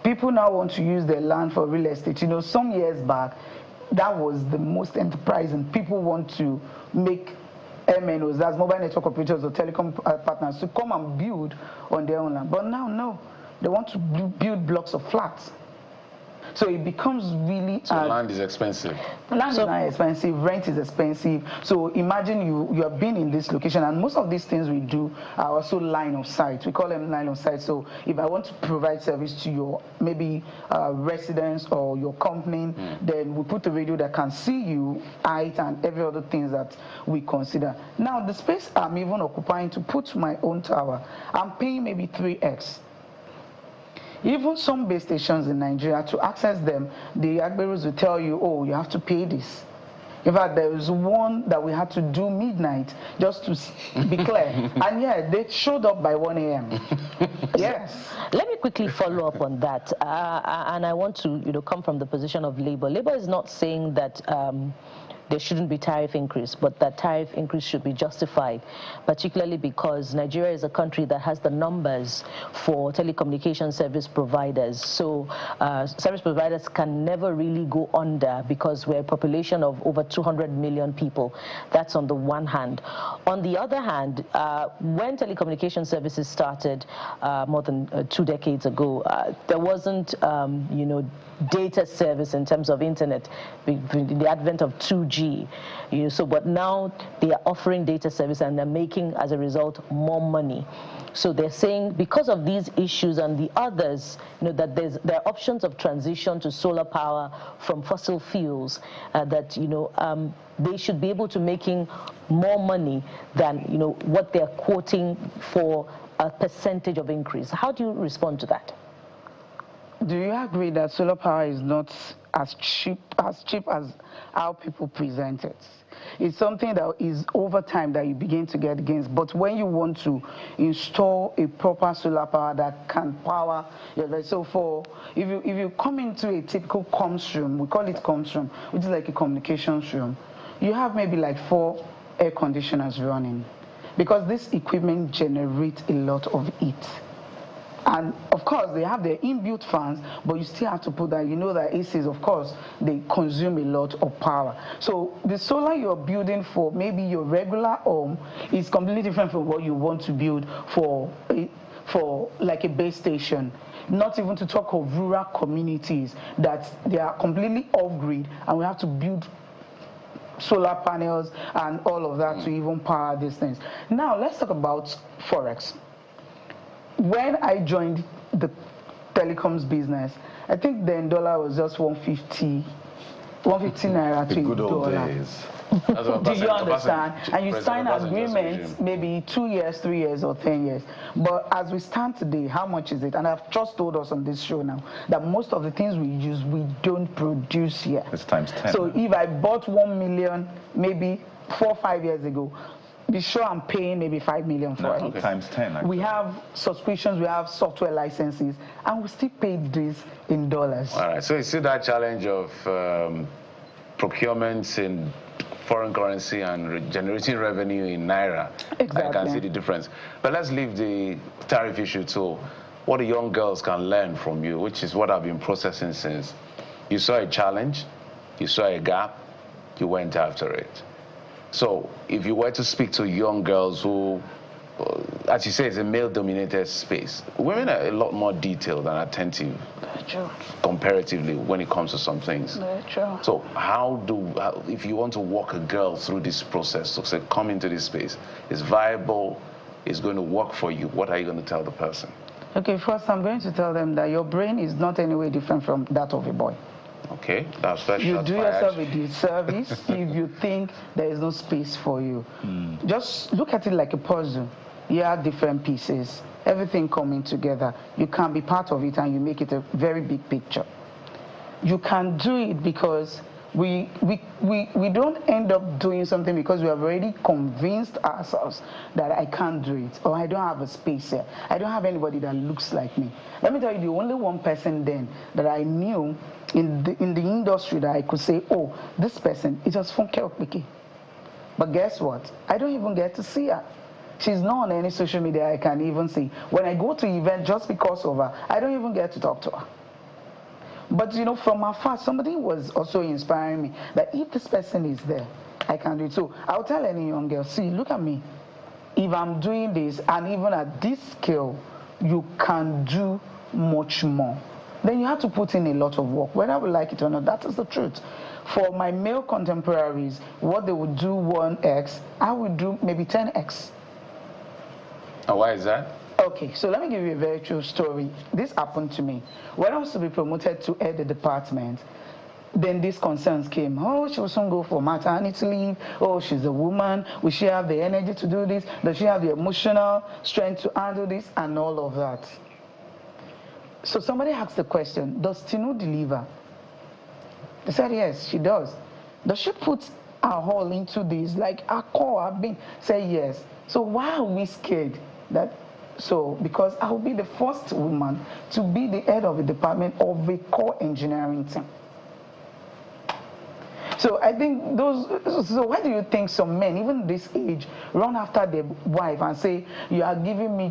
People now want to use their land for real estate. You know, some years back, that was the most enterprising. People want to make MNOs, that's mobile network operators or telecom partners, to come and build on their own land. But now, no. They want to build blocks of flats. So it becomes really... So land is expensive. Land is not expensive, rent is expensive. So imagine you have been in this location, and most of these things we do are also line of sight. We call them line of sight. So if I want to provide service to your maybe residence or your company, then we put a radio that can see you, height, and every other things that we consider. Now, the space I'm even occupying to put my own tower, I'm paying maybe 3x. Even some base stations in Nigeria, to access them, the Agberos will tell you, oh, you have to pay this. In fact, there was one that we had to do midnight just to be clear. And yeah, they showed up by 1 a.m. Yes. Let me quickly follow up on that. And I want to come from the position of labor. Labor is not saying that there shouldn't be tariff increase, but that tariff increase should be justified, particularly because Nigeria is a country that has the numbers for telecommunication service providers. So service providers can never really go under because we're a population of over 200 million people. That's on the one hand. On the other hand, when telecommunication services started more than 2 decades ago, there wasn't, data service in terms of internet, the advent of 2G. But now they are offering data service and they're making, as a result, more money. So they're saying because of these issues and the others, that there are options of transition to solar power from fossil fuels, that they should be able to making more money than what they're quoting for a percentage of increase. How do you respond to that? Do you agree that solar power is not as cheap as how people present it? It's something that is over time that you begin to get gains. But when you want to install a proper solar power that can power your vessel, if you come into a typical comms room, we call it comms room, which is like a communications room, you have maybe like 4 air conditioners running, because this equipment generates a lot of heat. And of course, they have their inbuilt fans, but you still have to put that. You know that ACs, of course, they consume a lot of power. So the solar you're building for maybe your regular home is completely different from what you want to build for for like a base station. Not even to talk of rural communities that they are completely off-grid, and we have to build solar panels and all of that to even power these things. Now let's talk about Forex. When I joined the telecoms business, I think then dollar was just 150 naira to good old dollar. days. Do you understand? And you sign agreements maybe 2 years, 3 years, or 10 years. But as we stand today, how much is it? And I've just told us on this show now that most of the things we use, we don't produce here. It's times 10. So if I bought 1 million maybe 4 or 5 years ago, be sure I'm paying maybe 5 million for it. Okay. Times 10. Actually. We have subscriptions, we have software licenses, and we still pay this in dollars. All right. So you see that challenge of procurements in foreign currency and generating revenue in naira. Exactly. I can see the difference. But let's leave the tariff issue to what the young girls can learn from you, which is what I've been processing since. You saw a challenge, you saw a gap, you went after it. So if you were to speak to young girls who, as you say, it's a male-dominated space, women are a lot more detailed and attentive comparatively when it comes to some things. So if you want to walk a girl through this process, so say, come into this space, it's viable, it's going to work for you, what are you going to tell the person? Okay, first I'm going to tell them that your brain is not any way different from that of a boy. Okay, that's first You shot do fired. yourself a disservice if you think there is no space for you. Just look at it like a puzzle. You have different pieces, everything coming together. You can be part of it and you make it a very big picture. You can do it because we don't end up doing something because we have already convinced ourselves that I can't do it, or I don't have a space here. I don't have anybody that looks like me. Let me tell you, the only one person then that I knew in the industry that I could say, oh, this person, it was Funke Okpeke. But guess what? I don't even get to see her. She's not on any social media I can even see. When I go to event just because of her, I don't even get to talk to her. But you know, from afar, somebody was also inspiring me that if this person is there, I can do it. So I'll tell any young girl, see, look at me. If I'm doing this, and even at this scale, you can do much more. Then you have to put in a lot of work, whether we like it or not. That is the truth. For my male contemporaries, what they would do 1x, I would do maybe 10x. And why is that? Okay, so let me give you a very true story. This happened to me. When I was to be promoted to head the department, then these concerns came. Oh, she will soon go for maternity leave. Oh, she's a woman. Will she have the energy to do this? Does she have the emotional strength to handle this? And all of that. So somebody asked the question, does Tinu deliver? They said, yes, she does. Does she put her all into this? Like her core, her being? Say yes. So why are we scared that? So, because I will be the first woman to be the head of a department of a core engineering team. So I think so why do you think some men, even this age, run after their wife and say, you are giving me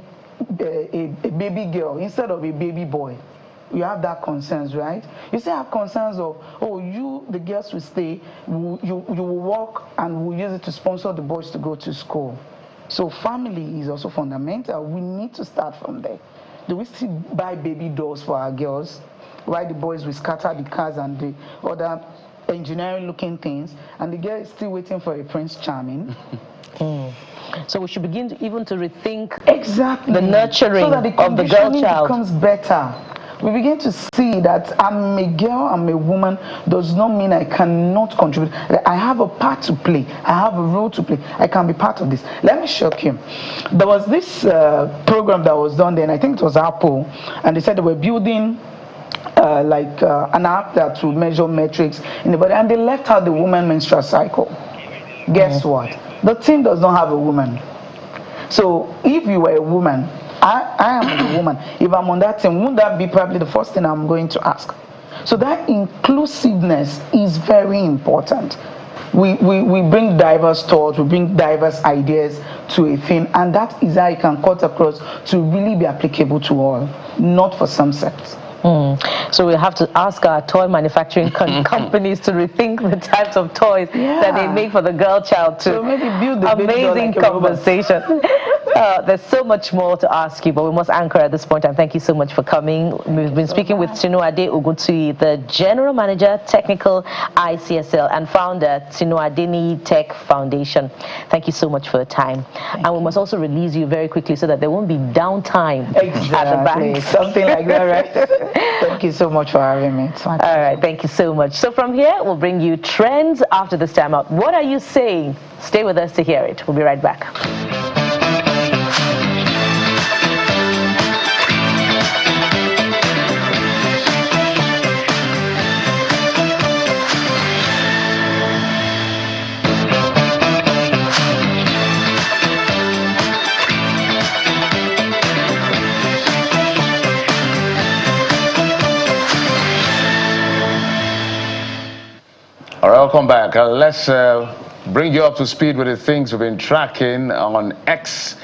a baby girl instead of a baby boy? You have that concerns, right? You still have concerns of, oh, you, the girls will stay, you will work and we'll use it to sponsor the boys to go to school. So family is also fundamental. We need to start from there. Do we still buy baby dolls for our girls? Why the boys will scatter the cars and the other engineering looking things, and the girl is still waiting for a Prince Charming? So we should begin to rethink exactly the nurturing so that the of the girl child becomes better. We begin to see that I'm a girl, I'm a woman, does not mean I cannot contribute. I have a part to play. I have a role to play. I can be part of this. Let me shock you. There was this program that was done then, I think it was Apple, and they said they were building an app that will measure metrics in the body, and they left out the woman menstrual cycle. Guess what? The team does not have a woman. So if you were a woman, I am a woman. If I'm on that team, wouldn't that be probably the first thing I'm going to ask? So that inclusiveness is very important. We bring diverse thoughts, we bring diverse ideas to a thing, and that is how it can cut across to really be applicable to all, not for some sects. So we have to ask our toy manufacturing companies to rethink the types of toys that they make for the girl child too. So maybe build the amazing conversation. There's so much more to ask you, but we must anchor at this point, and thank you so much for coming. We've been speaking with Tinuade Ogutui, the General Manager, Technical ICSL, and founder, Tinuadeni Tech Foundation. Thank you so much for your time. And we must also release you very quickly so that there won't be downtime at the bank. Something like that, right? Thank you so much for having me. All right, thank you so much. So from here, we'll bring you trends after this time out. What are you saying? Stay with us to hear it. We'll be right back. All right, welcome back. Let's bring you up to speed with the things we've been tracking on X.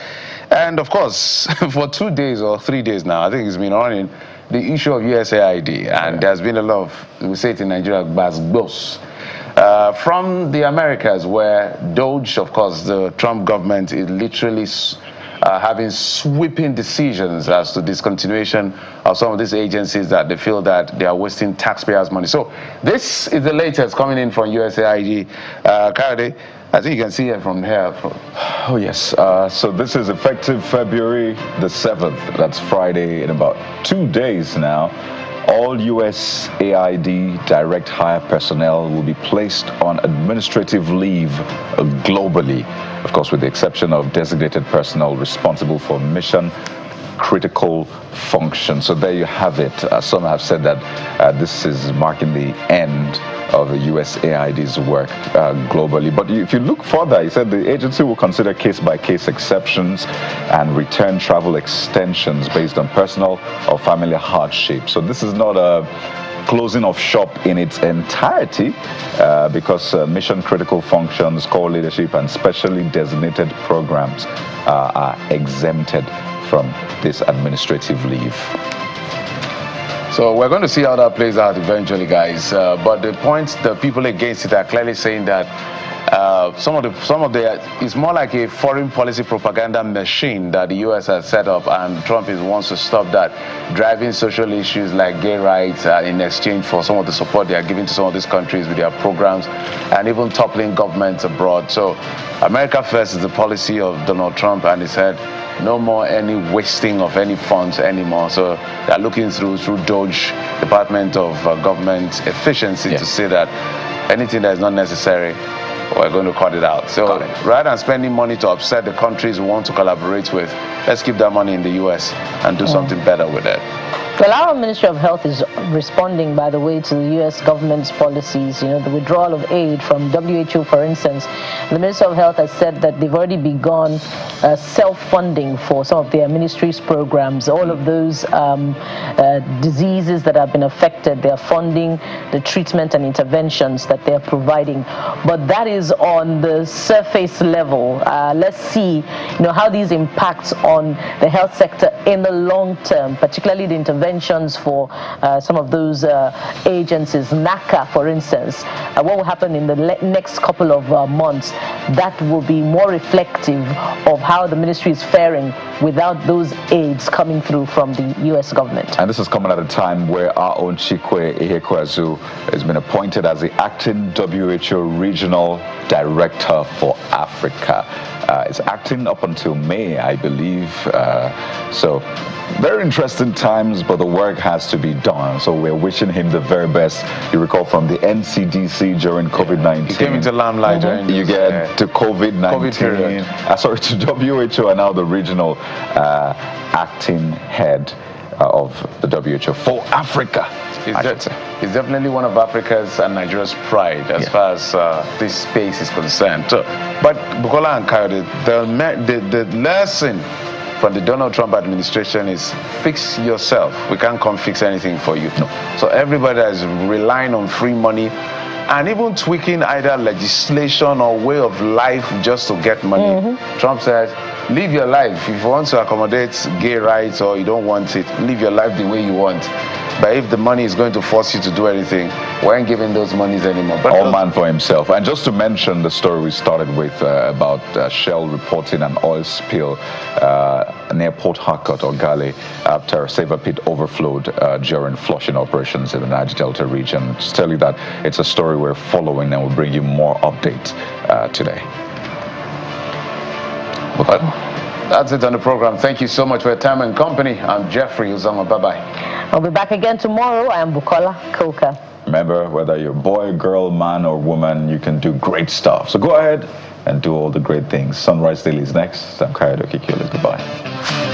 And of course, for 2 days or 3 days now, I think it's been running the issue of USAID. And there's been a lot of, we say it in Nigeria, basbos. From the Americas, where Doge, of course, the Trump government is literally having sweeping decisions as to discontinuation of some of these agencies that they feel that they are wasting taxpayers' money. So this is the latest coming in from USAID. Kayode, I think you can see it from here. Oh, yes. So this is effective February the 7th. That's Friday, in about 2 days now. All USAID direct hire personnel will be placed on administrative leave globally, of course, with the exception of designated personnel responsible for mission critical function. So there you have it. Some have said that this is marking the end of the USAID's work globally. But if you look further, he said the agency will consider case-by-case exceptions and return travel extensions based on personal or family hardship. So this is not a closing of shop in its entirety because mission critical functions, core leadership, and specially designated programs are exempted from this administrative leave. So we're going to see how that plays out eventually, guys. But the points, the people against it are clearly saying that some of the it's more like a foreign policy propaganda machine that the U.S. has set up, and Trump wants to stop that, driving social issues like gay rights in exchange for some of the support they are giving to some of these countries with their programs, and even toppling governments abroad. So America first is the policy of Donald Trump, and he said no more any wasting of any funds anymore. So they're looking through Doge, Department of Government Efficiency, to say that anything that is not necessary, we're going to cut it out. So rather than spending money to upset the countries we want to collaborate with, let's keep that money in the U.S. and do something better with it. Well, our Ministry of Health is responding, by the way, to the U.S. government's policies. You know, the withdrawal of aid from WHO, for instance. The Ministry of Health has said that they've already begun self-funding for some of their ministry's programs. All of those diseases that have been affected, they're funding the treatment and interventions that they're providing. But that is on the surface level. Let's see, you know, how these impacts on the health sector in the long term, particularly the interventions for some of those agencies, NACA, for instance. What will happen in the next couple of months, that will be more reflective of how the ministry is faring without those aids coming through from the U.S. government. And this is coming at a time where our own Chikwe Ehekwezu has been appointed as the acting WHO Regional Director for Africa. It's acting up until May, I believe. So very interesting times, but the work has to be done. So we're wishing him the very best. You recall from the NCDC during COVID-19. He came into limelight during you get to COVID-19. Sorry, to WHO, and now the regional acting head of the WHO for Africa. It's definitely one of Africa's and Nigeria's pride as far as this space is concerned. So, but Bukola and Kayode, the lesson from the Donald Trump administration is fix yourself. We can't come fix anything for you. No. So everybody that is relying on free money and even tweaking either legislation or way of life just to get money. Trump says, live your life. If you want to accommodate gay rights or you don't want it, live your life the way you want. But if the money is going to force you to do anything, we ain't giving those monies anymore. But all man for himself. And just to mention the story we started with about Shell reporting an oil spill near Port Harcourt or Gale after a saver pit overflowed during flushing operations in the Niger Delta region. Just tell you that it's a story we're following, and we'll bring you more updates today. But that's it on the program. Thank you so much for your time and company. I'm Jeffrey Uzama. Bye-bye. I'll be back again tomorrow. I am Bukola Koka. Remember, whether you're boy, girl, man, or woman, you can do great stuff. So go ahead and do all the great things. Sunrise Daily is next. I'm Kayode Kikule. Goodbye.